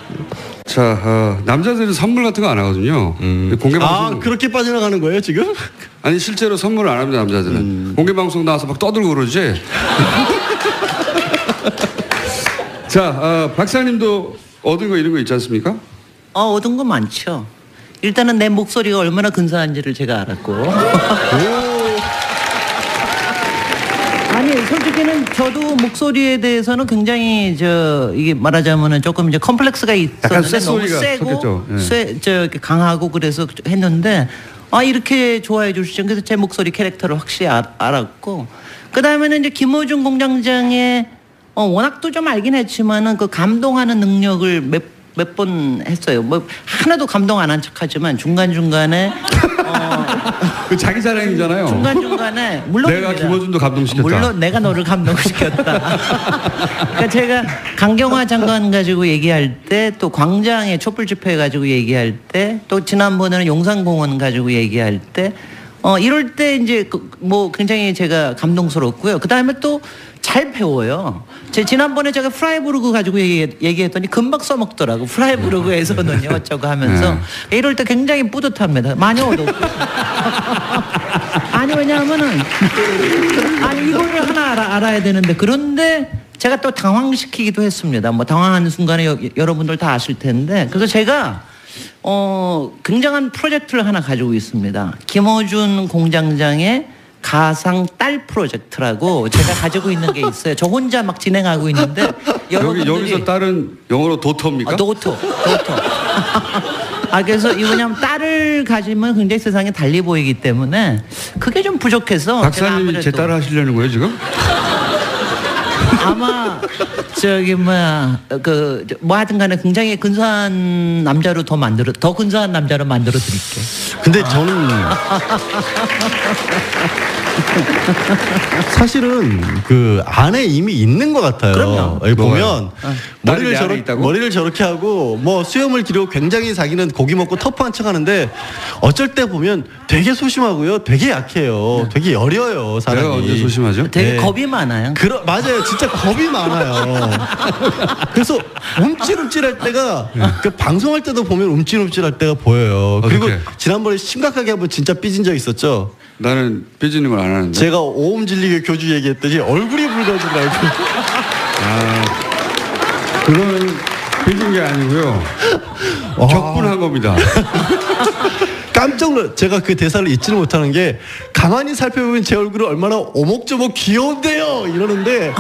자, 남자들은 선물 같은 거 안 하거든요. 공개 방송. 그렇게 빠져나가는 거예요 지금? 아니 실제로 선물을 안 합니다 남자들은. 공개 방송 나와서 막 떠들고 그러지. 자, 박사님도 얻은 거 이런 거 있지 않습니까? 얻은 거 많죠. 일단은 내 목소리가 얼마나 근사한지를 제가 알았고. 아니 솔직히는 저도 목소리에 대해서는 굉장히 이게 말하자면은 조금 이제 컴플렉스가 약간 있었는데 너무 쇳소리가 세고 섞였죠. 강하고 그래서 했는데 이렇게 좋아해 주시죠. 그래서 제 목소리 캐릭터를 확실히 알았고 그 다음에는 이제 김어준 공장장의 워낙도 좀 알긴 했지만은 그 감동하는 능력을 몇 번 했어요. 뭐 하나도 감동 안 한 척하지만 중간 중간에 그 자기 자랑이잖아요. 중간 중간에 물론 내가 김어준도 감동시켰다. 물론 내가 너를 감동시켰다. 그러니까 제가 강경화 장관 가지고 얘기할 때 또 광장에 촛불 집회 가지고 얘기할 때 또 지난번에는 용산공원 가지고 얘기할 때 이럴 때 이제 뭐 굉장히 제가 감동스럽고요. 그 다음에 또 잘 배워요. 지난번에 제가 프라이부르크 가지고 얘기했더니 금방 써먹더라고. 프라이부르크에서는요 어쩌고 하면서 이럴 때 굉장히 뿌듯합니다. 많이 얻었고. 아니 왜냐하면은 이거를 하나 알아야 되는데 그런데 제가 또 당황시키기도 했습니다. 뭐 당황하는 순간에 여러분들 다 아실 텐데 그래서 제가 굉장한 프로젝트를 하나 가지고 있습니다. 김어준 공장장의 가상 딸 프로젝트라고 제가 가지고 있는 게 있어요. 저 혼자 막 진행하고 있는데 여기서 딸은 영어로 도터입니까? 도터. 그래서 이거 뭐냐면 딸을 가지면 굉장히 세상에 달리 보이기 때문에 그게 좀 부족해서 박사님이 제 딸을 하시려는 거예요 지금? 아마 뭐 하든 간에 굉장히 근사한 남자로 더 근사한 남자로 만들어 드릴게. 근데 저는 사실은 그 안에 이미 있는 것 같아요. 그럼요. 여기 보면 머리를 저렇게 하고 뭐 수염을 기르고 굉장히 자기는 고기 먹고 터프한 척하는데 어쩔 때 보면 되게 소심하고요, 되게 약해요, 되게 여려요 사람이. 내가 언제 소심하죠? 되게 겁이 많아요. 맞아요, 진짜 겁이 많아요. 그래서 움찔움찔할 때가 그 방송할 때도 보면 움찔움찔할 때가 보여요. 그리고 지난번에 심각하게 한번 진짜 삐진 적 있었죠. 나는 삐지는 걸 안 하는데. 제가 오음 진리교 교주 얘기했더니 얼굴이 붉어지더라고. 그거는 삐진 게 아니고요. 격분한 겁니다. 깜짝 놀라. 제가 그 대사를 잊지는 못하는 게 가만히 살펴보면 제 얼굴은 얼마나 오목조목 귀여운데요 이러는데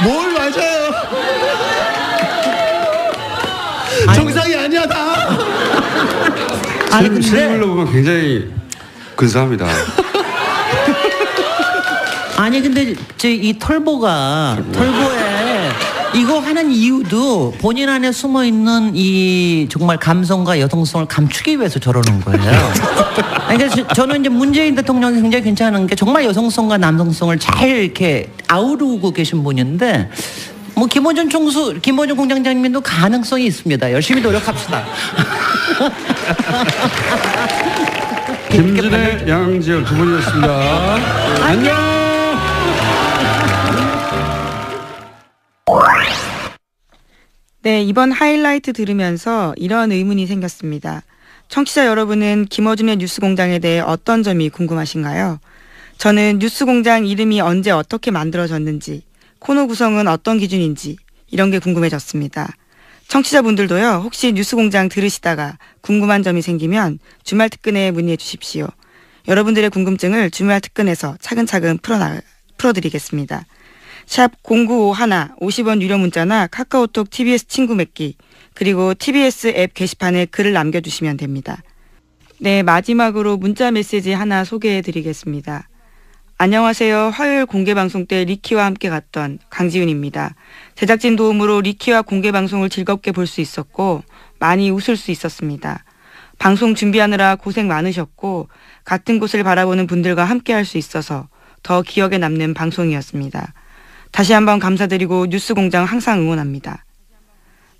뭘 맞아요. 정상이 아니야 다. 실물로 보면 굉장히 근사합니다. 근데 이 털보에 이거 하는 이유도 본인 안에 숨어 있는 이 정말 감성과 여성성을 감추기 위해서 저러는 거예요. 그러니까 저는 이제 문재인 대통령이 굉장히 괜찮은 게 정말 여성성과 남성성을 잘 이렇게 아우르고 계신 분인데 뭐 김어준 공장장님도 가능성이 있습니다. 열심히 노력합시다. 김진애, 양지열 두 분이었습니다. 안녕. 네, 이번 하이라이트 들으면서 이런 의문이 생겼습니다. 청취자 여러분은 김어준의 뉴스공장에 대해 어떤 점이 궁금하신가요? 저는 뉴스공장 이름이 언제 어떻게 만들어졌는지, 코너 구성은 어떤 기준인지 이런 게 궁금해졌습니다. 청취자분들도요, 혹시 뉴스공장 들으시다가 궁금한 점이 생기면 주말 특근에 문의해 주십시오. 여러분들의 궁금증을 주말 특근에서 차근차근 풀어드리겠습니다. 샵 0951 50원 유료 문자나 카카오톡 TBS 친구 맺기 그리고 TBS 앱 게시판에 글을 남겨주시면 됩니다. 네, 마지막으로 문자 메시지 하나 소개해 드리겠습니다. 안녕하세요. 화요일 공개방송 때 리키와 함께 갔던 강지윤입니다. 제작진 도움으로 리키와 공개방송을 즐겁게 볼 수 있었고 많이 웃을 수 있었습니다. 방송 준비하느라 고생 많으셨고 같은 곳을 바라보는 분들과 함께 할 수 있어서 더 기억에 남는 방송이었습니다. 다시 한번 감사드리고 뉴스공장 항상 응원합니다.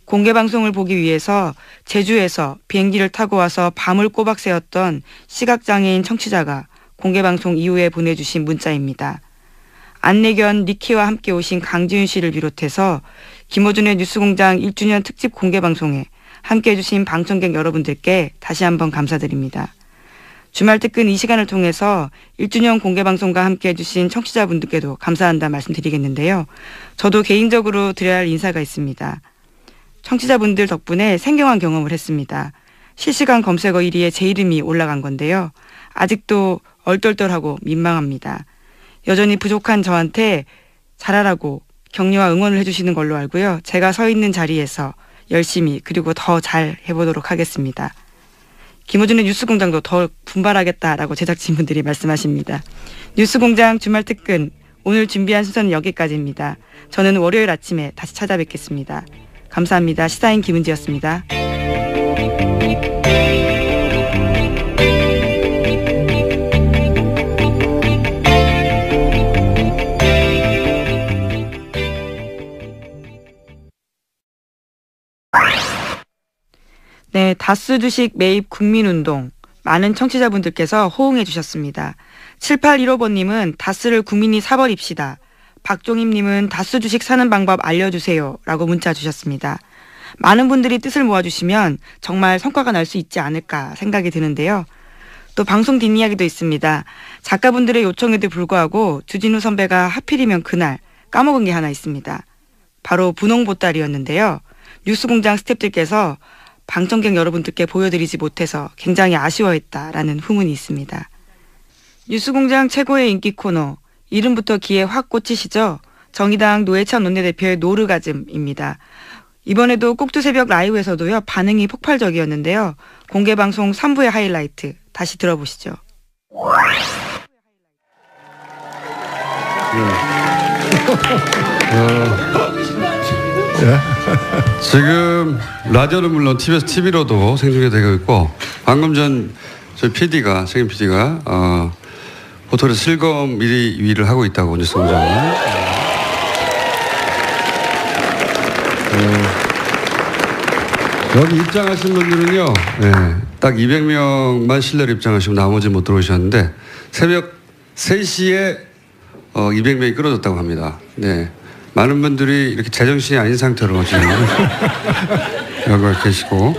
공개방송을 보기 위해서 제주에서 비행기를 타고 와서 밤을 꼬박 새웠던 시각장애인 청취자가 공개방송 이후에 보내주신 문자입니다. 안내견 리키와 함께 오신 강지윤 씨를 비롯해서 김어준의 뉴스공장 1주년 특집 공개방송에 함께 해주신 방청객 여러분들께 다시 한번 감사드립니다. 주말 특근 이 시간을 통해서 1주년 공개방송과 함께 해주신 청취자분들께도 감사한다 말씀드리겠는데요. 저도 개인적으로 드려야 할 인사가 있습니다. 청취자분들 덕분에 생경한 경험을 했습니다. 실시간 검색어 1위에 제 이름이 올라간 건데요. 아직도 얼떨떨하고 민망합니다. 여전히 부족한 저한테 잘하라고 격려와 응원을 해주시는 걸로 알고요. 제가 서 있는 자리에서 열심히 그리고 더 잘 해보도록 하겠습니다. 김어준의 뉴스공장도 더 분발하겠다라고 제작진분들이 말씀하십니다. 뉴스공장 주말 특근 오늘 준비한 순서는 여기까지입니다. 저는 월요일 아침에 다시 찾아뵙겠습니다. 감사합니다. 시사인 김은지였습니다. 네, 다스 주식 매입 국민운동 많은 청취자분들께서 호응해 주셨습니다. 7815번님은 다스를 국민이 사버립시다. 박종임님은 다스 주식 사는 방법 알려주세요 라고 문자 주셨습니다. 많은 분들이 뜻을 모아주시면 정말 성과가 날 수 있지 않을까 생각이 드는데요. 또 방송 뒷이야기도 있습니다. 작가분들의 요청에도 불구하고 주진우 선배가 하필이면 그날 까먹은 게 하나 있습니다. 바로 분홍보따리였는데요. 뉴스공장 스태프들께서 방청객 여러분들께 보여드리지 못해서 굉장히 아쉬워했다라는 후문이 있습니다. 뉴스공장 최고의 인기 코너, 이름부터 귀에 확 꽂히시죠? 정의당 노회찬 원내대표의 노르가즘입니다. 이번에도 꼭두새벽 라이브에서도요 반응이 폭발적이었는데요. 공개방송 3부의 하이라이트 다시 들어보시죠. 지금 라디오는 물론 TV로도 생중계 되고 있고 방금 전 저희 PD가 책임 PD가 포털에서 실검 1위를 하고 있다고 뉴스공장은 여기 입장하신 분들은요 딱 200명만 실내로 입장하시고 나머지 못 들어오셨는데 새벽 3시에 200명이 끌어졌다고 합니다. 네. 많은 분들이 이렇게 제정신이 아닌 상태로 지금 여기 계시고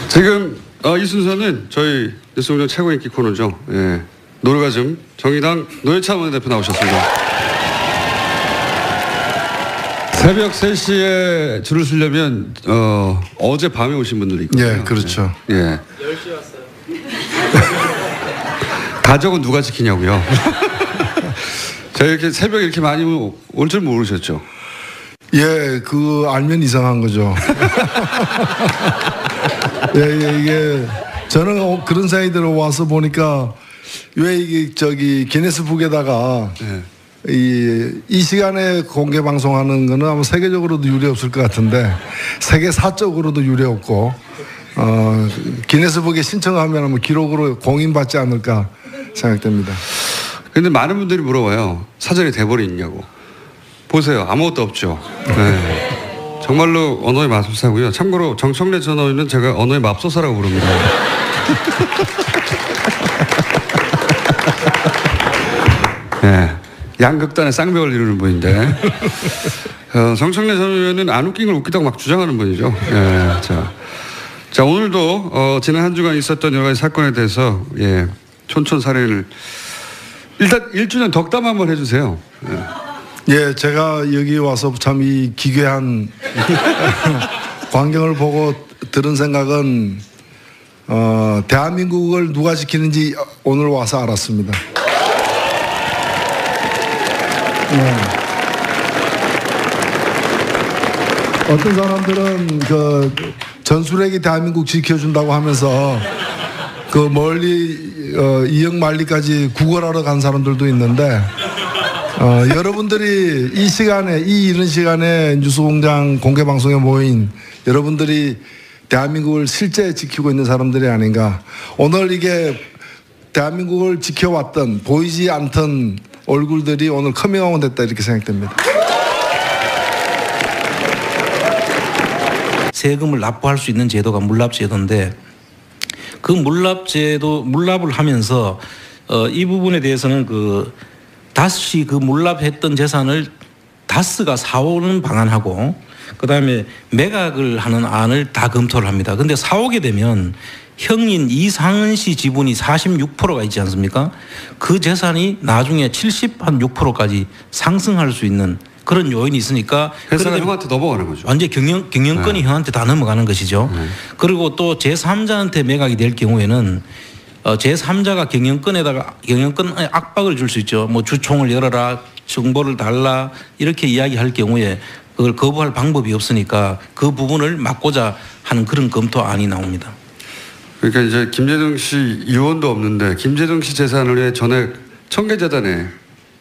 지금 이 순서는 저희 뉴스공장 최고 인기 코너죠. 예. 노르가즘 정의당 노회찬 원내대표 나오셨습니다. 새벽 3시에 줄을 서려면 어제 밤에 오신 분들이 있거든요. 예, 그렇죠. 예. 10시에 왔어요. 가족은 누가 지키냐고요. 제가 이렇게 새벽에 이렇게 많이 올 줄 모르셨죠? 예, 알면 이상한 거죠. 예, 이게 저는 그런 생각이 들어 와서 보니까 왜 이게 기네스북에다가 이 시간에 공개 방송하는 거는 아마 세계적으로도 유례 없을 것 같은데 세계사적으로도 유례 없고 기네스북에 신청하면 아마 기록으로 공인받지 않을까 생각됩니다. 근데 많은 분들이 물어봐요. 사전에 대본이 있냐고. 보세요. 아무것도 없죠. 네. 정말로 언어의 맙소사고요. 참고로 정청래 전 의원은 제가 언어의 맙소사라고 부릅니다. 네. 양극단의 쌍벽을 이루는 분인데 정청래 전 의원은 안 웃긴 걸 웃기다고 막 주장하는 분이죠. 네. 자 오늘도 지난 한 주간 있었던 여러 가지 사건에 대해서 촌촌살인을 일단 1주년 덕담 한번 해주세요. 예, 제가 여기 와서 참 이 기괴한 광경을 보고 들은 생각은 대한민국을 누가 지키는지 오늘 와서 알았습니다. 어떤 사람들은 전술핵이 대한민국 지켜준다고 하면서 멀리 이역만리까지 구걸하러 간 사람들도 있는데 여러분들이 이 시간에 이른 시간에 뉴스공장 공개방송에 모인 여러분들이 대한민국을 실제 지키고 있는 사람들이 아닌가. 오늘 이게 대한민국을 지켜왔던 보이지 않던 얼굴들이 오늘 커밍아웃 됐다 이렇게 생각됩니다. 세금을 납부할 수 있는 제도가 물납제도인데 그 물납을 하면서 이 부분에 대해서는 다시 물납했던 재산을 다스가 사오는 방안하고 그다음에 매각을 하는 안을 다 검토를 합니다. 근데 사오게 되면 형인 이상은 씨 지분이 46%가 있지 않습니까? 그 재산이 나중에 76%까지 상승할 수 있는 그런 요인이 있으니까 회사가 형한테 넘어가는 거죠. 완전 경영권이 형한테 다 넘어가는 것이죠. 그리고 또 제3자한테 매각이 될 경우에는 제3자가 경영권에 압박을 줄 수 있죠. 뭐 주총을 열어라, 정보를 달라 이렇게 이야기할 경우에 그걸 거부할 방법이 없으니까 그 부분을 막고자 하는 그런 검토안이 나옵니다. 그러니까 이제 김재동 씨 의원도 없는데 김재동 씨 재산을 왜 전액 청계재단에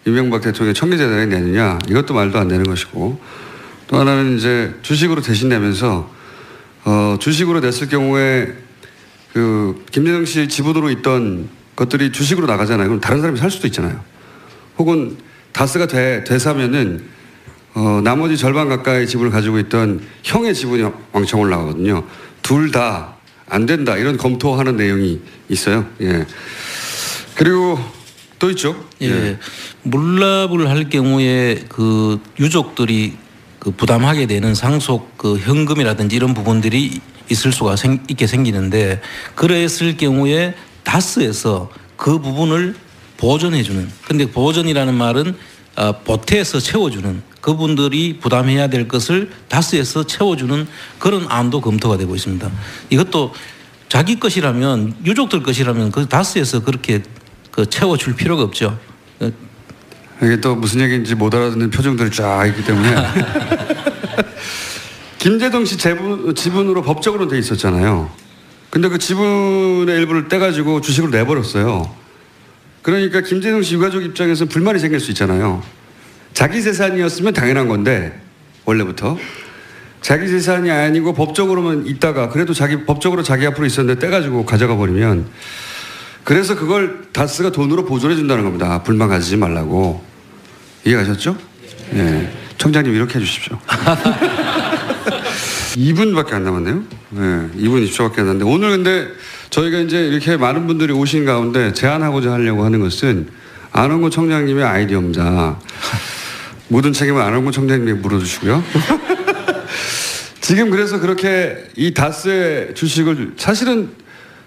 이명박 대통령의 청계재단에 내느냐 이것도 말도 안 되는 것이고 또 하나는 이제 주식으로 대신 내면서 주식으로 냈을 경우에 그 김재동 씨 지분으로 있던 것들이 주식으로 나가잖아요. 그럼 다른 사람이 살 수도 있잖아요. 혹은 다스가 되사면은 나머지 절반 가까이 지분을 가지고 있던 형의 지분이 왕창 올라가거든요. 둘 다 안 된다 이런 검토하는 내용이 있어요. 예. 그리고 또 있죠. 예. 물납을 할 경우에 그 유족들이 그 부담하게 되는 상속 그 현금이라든지 이런 부분들이 있을 수가 있게 생기는데 그랬을 경우에 다스에서 그 부분을 보전해주는. 근데 보전이라는 말은 보태서 채워주는 그분들이 부담해야 될 것을 다스에서 채워주는 그런 안도 검토가 되고 있습니다. 이것도 자기 것이라면 유족들 것이라면 그 다스에서 그렇게 그 채워줄 필요가 없죠. 이게 또 무슨 얘기인지 못 알아듣는 표정들이 쫙 있기 때문에 김재동 씨 지분으로 법적으로 돼 있었잖아요. 근데 그 지분의 일부를 떼가지고 주식으로 내버렸어요. 그러니까 김재동 씨 유가족 입장에서는 불만이 생길 수 있잖아요. 자기 재산이었으면 당연한 건데 원래부터 자기 재산이 아니고 법적으로만 있다가 그래도 법적으로 자기 앞으로 있었는데 떼가지고 가져가 버리면 그래서 그걸 다스가 돈으로 보존해 준다는 겁니다. 불만 가지지 말라고. 이해가셨죠? 네. 청장님 이렇게 해주십시오. 2분밖에 안 남았네요. 네. 2분 20초밖에 안 남았는데 오늘 근데 저희가 이제 이렇게 많은 분들이 오신 가운데 제안하고자 하려고 하는 것은 안홍구 청장님의 아이디어입니다. 모든 책임은 안홍구 청장님이 물어주시고요. 지금 그래서 그렇게 이 다스의 주식을 사실은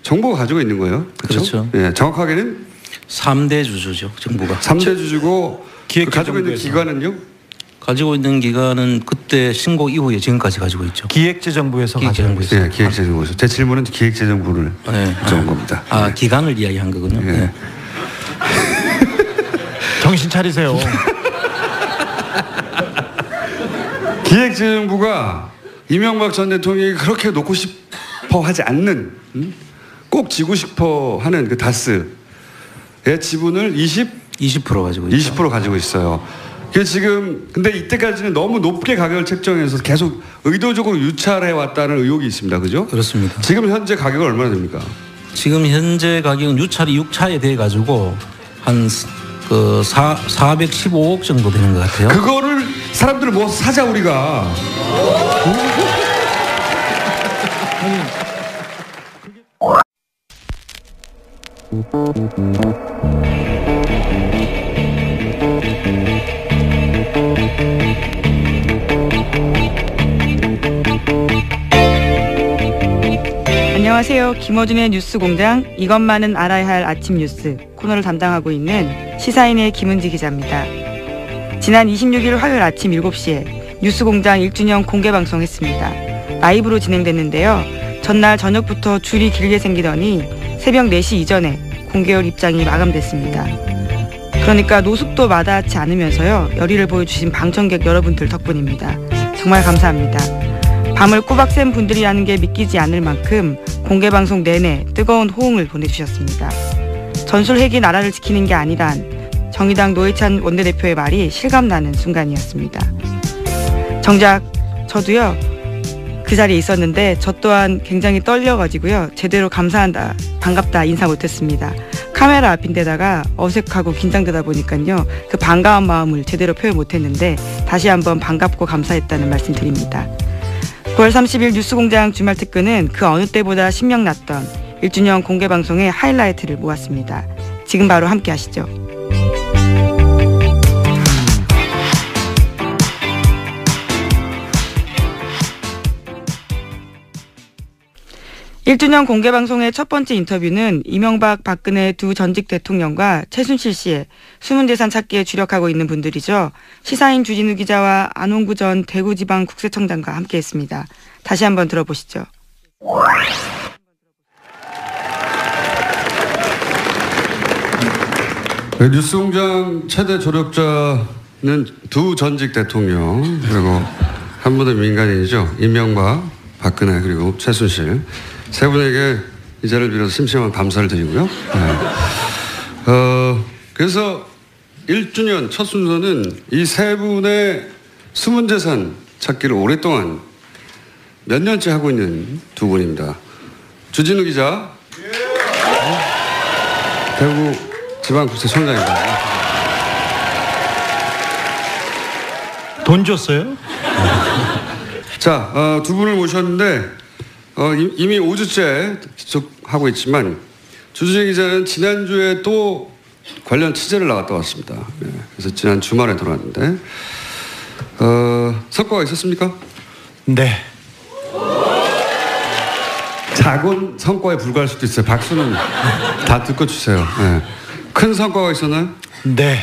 정부가 가지고 있는 거예요. 그렇죠? 예, 정확하게는 3대 주주죠. 정부가. 3대 주주고 가지고 있는 기관은요? 가지고 있는 기관은 그때 신고 이후에 지금까지 가지고 있죠. 기획재정부에서 가지고 있어요. 네, 기획재정부에서. 제 질문은 기획재정부를 여쭤본 겁니다. 아, 기관을 이야기한 거군요. 네. 네. 정신 차리세요. 기획재정부가 이명박 전 대통령이 그렇게 놓고 싶어 하지 않는 꼭 지고 싶어 하는 그 다스의 지분을 20% 가지고 있죠. 20% 가지고 있어요. 그래서 지금 근데 이때까지는 너무 높게 가격을 책정해서 계속 의도적으로 유찰해 왔다는 의혹이 있습니다. 그죠? 그렇습니다. 지금 현재 가격은 얼마나 됩니까? 지금 현재 가격은 유찰이 6차에 돼 가지고 한 그 415억 정도 되는 것 같아요. 그거를 사람들을 모아서 사자 우리가. 안녕하세요. 김어준의 뉴스공장 이것만은 알아야 할 아침 뉴스 코너를 담당하고 있는 시사인의 김은지 기자입니다. 지난 26일 화요일 아침 7시에 뉴스공장 1주년 공개방송했습니다. 라이브로 진행됐는데요. 전날 저녁부터 줄이 길게 생기더니 새벽 4시 이전에 공개월 입장이 마감됐습니다. 그러니까 노숙도 마다하지 않으면서요. 열의를 보여주신 방청객 여러분들 덕분입니다. 정말 감사합니다. 밤을 꼬박 샌 분들이라는 게 믿기지 않을 만큼 공개방송 내내 뜨거운 호응을 보내주셨습니다. 전술핵이 나라를 지키는 게 아니란 정의당 노회찬 원내대표의 말이 실감나는 순간이었습니다. 정작 저도요. 그 자리에 있었는데 저 또한 굉장히 떨려가지고요. 제대로 감사한다, 반갑다 인사 못했습니다. 카메라 앞인데다가 어색하고 긴장되다 보니까요. 그 반가운 마음을 제대로 표현 못했는데 다시 한번 반갑고 감사했다는 말씀 드립니다. 9월 30일 뉴스공장 주말특근은 그 어느 때보다 신명났던 1주년 공개방송의 하이라이트를 모았습니다. 지금 바로 함께 하시죠. 1주년 공개방송의 첫 번째 인터뷰는 이명박, 박근혜 두 전직 대통령과 최순실 씨의 숨은재산 찾기에 주력하고 있는 분들이죠. 시사인 주진우 기자와 안홍구 전 대구지방국세청장과 함께했습니다. 다시 한번 들어보시죠. 뉴스공장 최대 조력자는 두 전직 대통령 그리고 한 분은 민간인이죠. 이명박, 박근혜 그리고 최순실 세 분에게 이 자리를 빌어서 심심한 감사를 드리고요. 네. 그래서 1주년 첫 순서는 이 세 분의 숨은 재산 찾기를 오랫동안 몇 년째 하고 있는 두 분입니다. 주진우 기자, 대구 지방국세청장입니다. 돈 줬어요? 자, 두 분을 모셨는데 이미 5주째 지속하고 있지만 주진우 기자는 지난주에 또 관련 취재를 나갔다 왔습니다. 네, 그래서 지난 주말에 돌아왔는데 성과가 있었습니까? 네. 작은 성과에 불과할 수도 있어요. 박수는 다 듣고 주세요. 네. 큰 성과가 있었나요? 네.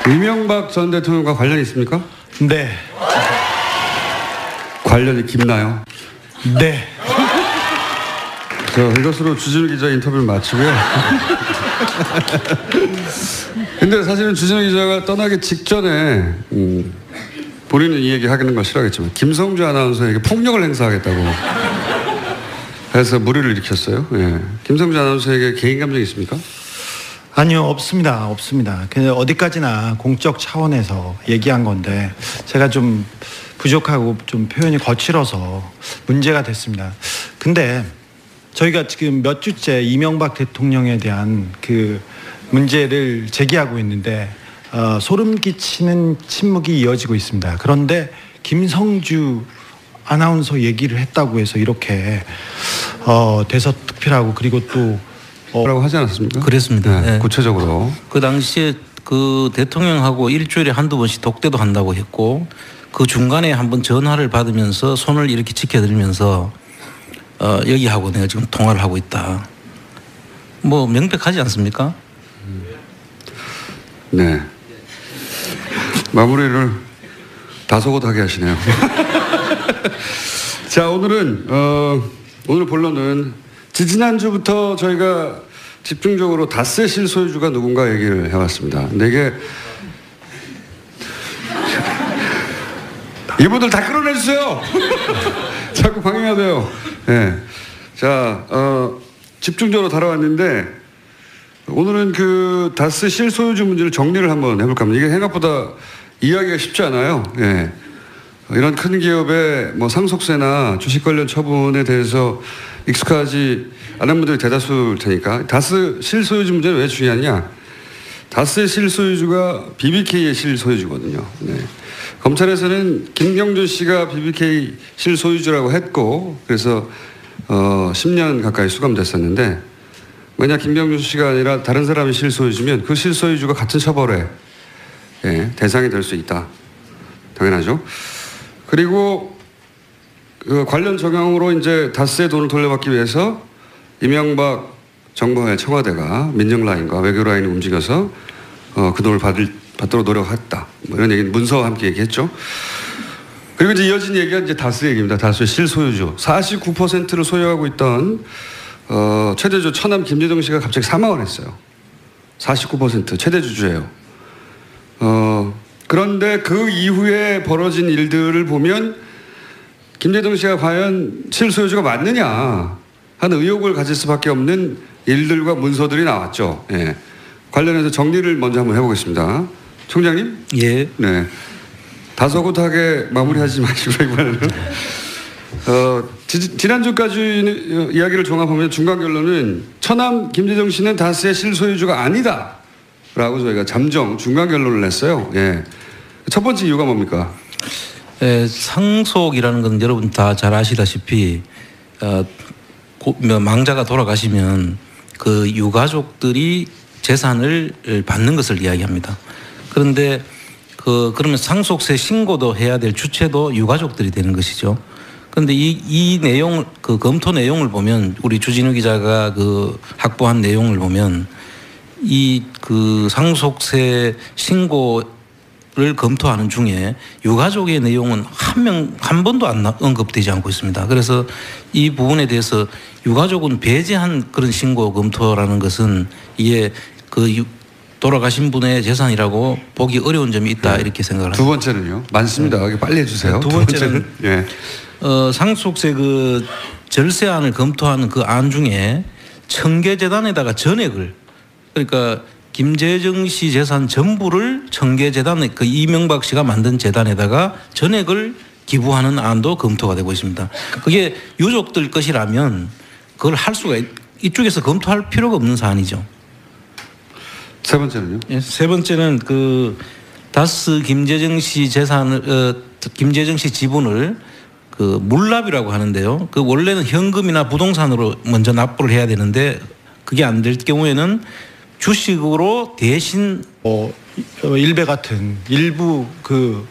이명박 전 대통령과 관련이 있습니까? 네. 관련이 깊나요? 네. 이것으로 주진우 기자 인터뷰를 마치고요. 근데 사실은 주진우 기자가 떠나기 직전에 본인은 이 얘기 하는 걸 싫어하겠지만 김성주 아나운서에게 폭력을 행사하겠다고 해서 무리를 일으켰어요. 예. 김성주 아나운서에게 개인 감정이 있습니까? 아니요, 없습니다. 그냥 어디까지나 공적 차원에서 얘기한 건데 제가 좀 부족하고 좀 표현이 거칠어서 문제가 됐습니다. 근데 저희가 지금 몇 주째 이명박 대통령에 대한 그 문제를 제기하고 있는데 소름 끼치는 침묵이 이어지고 있습니다. 그런데 김성주 아나운서 얘기를 했다고 해서 이렇게 대서특필하고 그리고 또 라고 하지 않았습니까? 그랬습니다. 네, 네. 구체적으로 그 당시에 그 대통령하고 일주일에 한두 번씩 독대도 한다고 했고 그 중간에 한번 전화를 받으면서 손을 이렇게 지켜드리면서 여기하고 내가 지금 통화를 하고 있다. 뭐 명백하지 않습니까? 네. 마무리를 다소곳하게 하시네요. 자, 오늘은 오늘 본론은 지난주부터 저희가 집중적으로 닷새 실소유주가 누군가 얘기를 해왔습니다. 근데 이게 이분들 다 끌어내주세요. 자꾸 방해하세요. 네. 자, 집중적으로 다뤄왔는데 오늘은 그 다스 실소유주 문제를 정리를 한번 해볼까 합니다. 이게 생각보다 이해하기가 쉽지 않아요. 예. 이런 큰 기업의 뭐 상속세나 주식 관련 처분에 대해서 익숙하지 않은 분들이 대다수일 테니까 다스 실소유주 문제는 왜 중요하냐? 다스의 실소유주가 BBK의 실소유주거든요. 네. 검찰에서는 김경준 씨가 BBK 실소유주라고 했고 그래서 10년 가까이 수감됐었는데 만약 김경준 씨가 아니라 다른 사람이 실소유주면 그 실소유주가 같은 처벌에 대상이 될 수 있다. 당연하죠. 그리고 그 관련 적용으로 이제 다스의 돈을 돌려받기 위해서 이명박 정부의 청와대가 민정 라인과 외교 라인을 움직여서 그 돈을 받도록 노력했다. 뭐 이런 얘기는 문서와 함께 얘기했죠. 그리고 이제 이어진 얘기가 이제 다스 얘기입니다. 다스의 실소유주 49%를 소유하고 있던 최대주 처남 김재동 씨가 갑자기 사망을 했어요. 49% 최대 주주예요. 그런데 그 이후에 벌어진 일들을 보면 김재동 씨가 과연 실소유주가 맞느냐 하는 의혹을 가질 수밖에 없는 일들과 문서들이 나왔죠. 예. 관련해서 정리를 먼저 한번 해보겠습니다. 총장님? 예. 네. 다소곳하게 마무리하지 마시고 이번에는 지난주까지 이야기를 종합하면 중간 결론은 처남 김재동 씨는 다스의 실소유주가 아니다 라고 저희가 잠정 중간 결론을 냈어요. 예. 첫 번째 이유가 뭡니까? 상속이라는 건 여러분 다 잘 아시다시피 망자가 돌아가시면 그 유가족들이 재산을 받는 것을 이야기합니다. 그런데 그러면 상속세 신고도 해야 될 주체도 유가족들이 되는 것이죠. 그런데 이 내용, 그 검토 내용을 보면 우리 주진우 기자가 그 확보한 내용을 보면 이 그 상속세 신고 를 검토하는 중에 유가족의 내용은 한 번도 안 언급되지 않고 있습니다. 그래서 이 부분에 대해서 유가족은 배제한 그런 신고 검토라는 것은 이게 그 돌아가신 분의 재산이라고 보기 어려운 점이 있다 이렇게 생각을 합니다. 두 번째는요? 많습니다. 빨리 해주세요. 두 번째는 예. 상속세 그 절세안을 검토하는 그 안 중에 청계재단에다가 전액을 그러니까 김재정 씨 재산 전부를 청계재단에 그 이명박 씨가 만든 재단에다가 전액을 기부하는 안도 검토가 되고 있습니다. 그게 유족들 것이라면 그걸 할 수가 이쪽에서 검토할 필요가 없는 사안이죠. 세 번째는요? 예, 세 번째는 그 다스 김재정 씨 재산을 김재정 씨 지분을 그 물납이라고 하는데요. 그 원래는 현금이나 부동산으로 먼저 납부를 해야 되는데 그게 안 될 경우에는 주식으로 대신 일베 같은 일부 그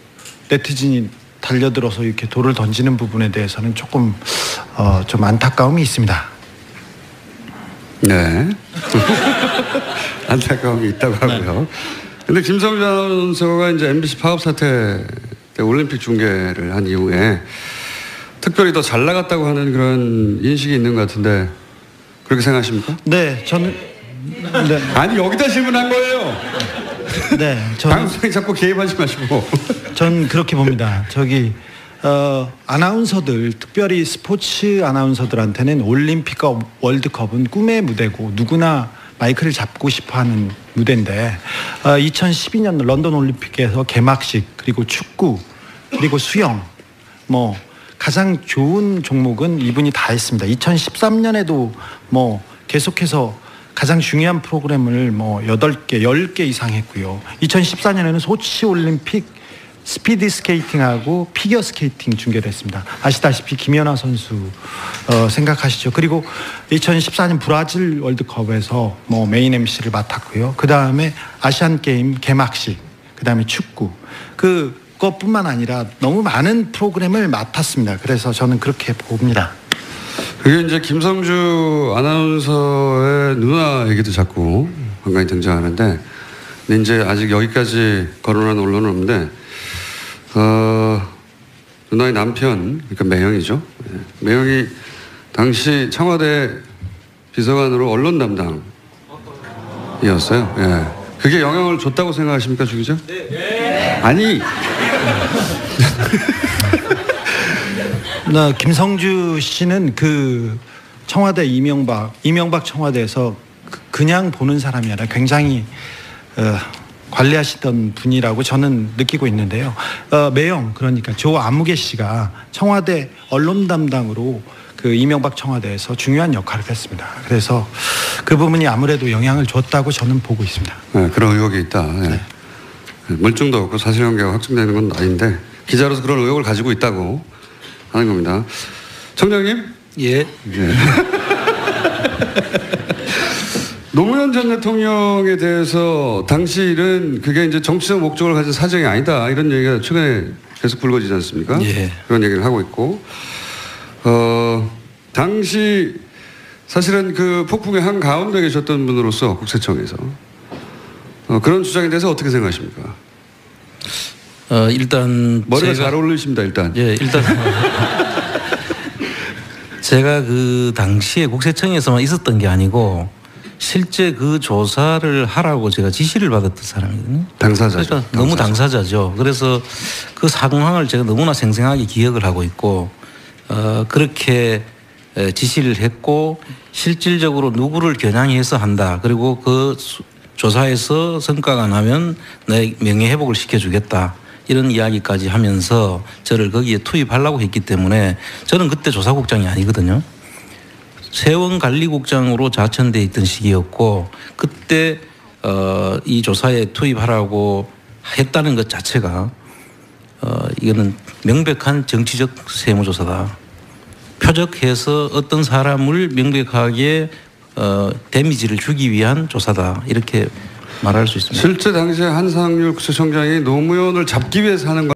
네티즌이 달려들어서 이렇게 돌을 던지는 부분에 대해서는 조금 좀 안타까움이 있습니다. 네. 안타까움이 있다고 하고요. 근데 김성주 아나운서가 이제 MBC 파업 사태 때 올림픽 중계를 한 이후에 특별히 더 잘 나갔다고 하는 그런 인식이 있는 것 같은데 그렇게 생각하십니까? 네, 저는 네. 아니 여기다 질문한 거예요. 네, 방송에 자꾸 개입하지 마시고. 전 그렇게 봅니다. 아나운서들 특별히 스포츠 아나운서들한테는 올림픽과 월드컵은 꿈의 무대고 누구나 마이크를 잡고 싶어하는 무대인데 2012년 런던 올림픽에서 개막식 그리고 축구 그리고 수영 뭐 가장 좋은 종목은 이분이 다 했습니다. 2013년에도 뭐 계속해서 가장 중요한 프로그램을 뭐 8개, 10개 이상 했고요. 2014년에는 소치 올림픽 스피드 스케이팅하고 피겨 스케이팅 중계를 했습니다. 아시다시피 김연아 선수 생각하시죠. 그리고 2014년 브라질 월드컵에서 뭐 메인 MC를 맡았고요. 그 다음에 아시안 게임 개막식, 그 다음에 축구 그것뿐만 아니라 너무 많은 프로그램을 맡았습니다. 그래서 저는 그렇게 봅니다. 그게 이제 김성주 아나운서의 누나 얘기도 자꾸 간간히 등장하는데, 근데 이제 아직 여기까지 거론한 언론은 없는데, 누나의 남편, 그러니까 매형이죠. 매형이 당시 청와대 비서관으로 언론 담당이었어요. 예. 그게 영향을 줬다고 생각하십니까, 주 기자? 네. 아니. 김성주 씨는 그 청와대 이명박 청와대에서 그냥 보는 사람이 아니라 굉장히 관리하시던 분이라고 저는 느끼고 있는데요. 매형 그러니까 조 아무개 씨가 청와대 언론 담당으로 그 이명박 청와대에서 중요한 역할을 했습니다. 그래서 그 부분이 아무래도 영향을 줬다고 저는 보고 있습니다. 네, 그런 의혹이 있다. 네. 네. 물증도 없고 사실관계가 확정되는 건 아닌데 기자로서 그런 의혹을 가지고 있다고 하는 겁니다. 청장님? 예. 네. 노무현 전 대통령에 대해서 당시 일은 그게 이제 정치적 목적을 가진 사정이 아니다 이런 얘기가 최근에 계속 불거지지 않습니까? 예. 그런 얘기를 하고 있고 당시 사실은 그 폭풍의 한 가운데 계셨던 분으로서 국세청에서 그런 주장에 대해서 어떻게 생각하십니까? 일단 머리가 잘 어울리십니다. 일단. 예, 일단 제가 그 당시에 국세청에서만 있었던 게 아니고 실제 그 조사를 하라고 제가 지시를 받았던 사람이거든요. 당사자죠. 그러니까 너무 당사자죠. 그래서 그 상황을 제가 너무나 생생하게 기억을 하고 있고 그렇게 지시를 했고 실질적으로 누구를 겨냥해서 한다. 그리고 그 조사에서 성과가 나면 내 명예 회복을 시켜주겠다. 이런 이야기까지 하면서 저를 거기에 투입하려고 했기 때문에 저는 그때 조사국장이 아니거든요. 세원관리국장으로 자천돼 있던 시기였고 그때 이 조사에 투입하라고 했다는 것 자체가 이거는 명백한 정치적 세무조사다. 표적해서 어떤 사람을 명백하게 데미지를 주기 위한 조사다. 이렇게 말할 수 있습니다. 실제 당시에 한상률 국세청장이 노무현을 잡기 위해서 하는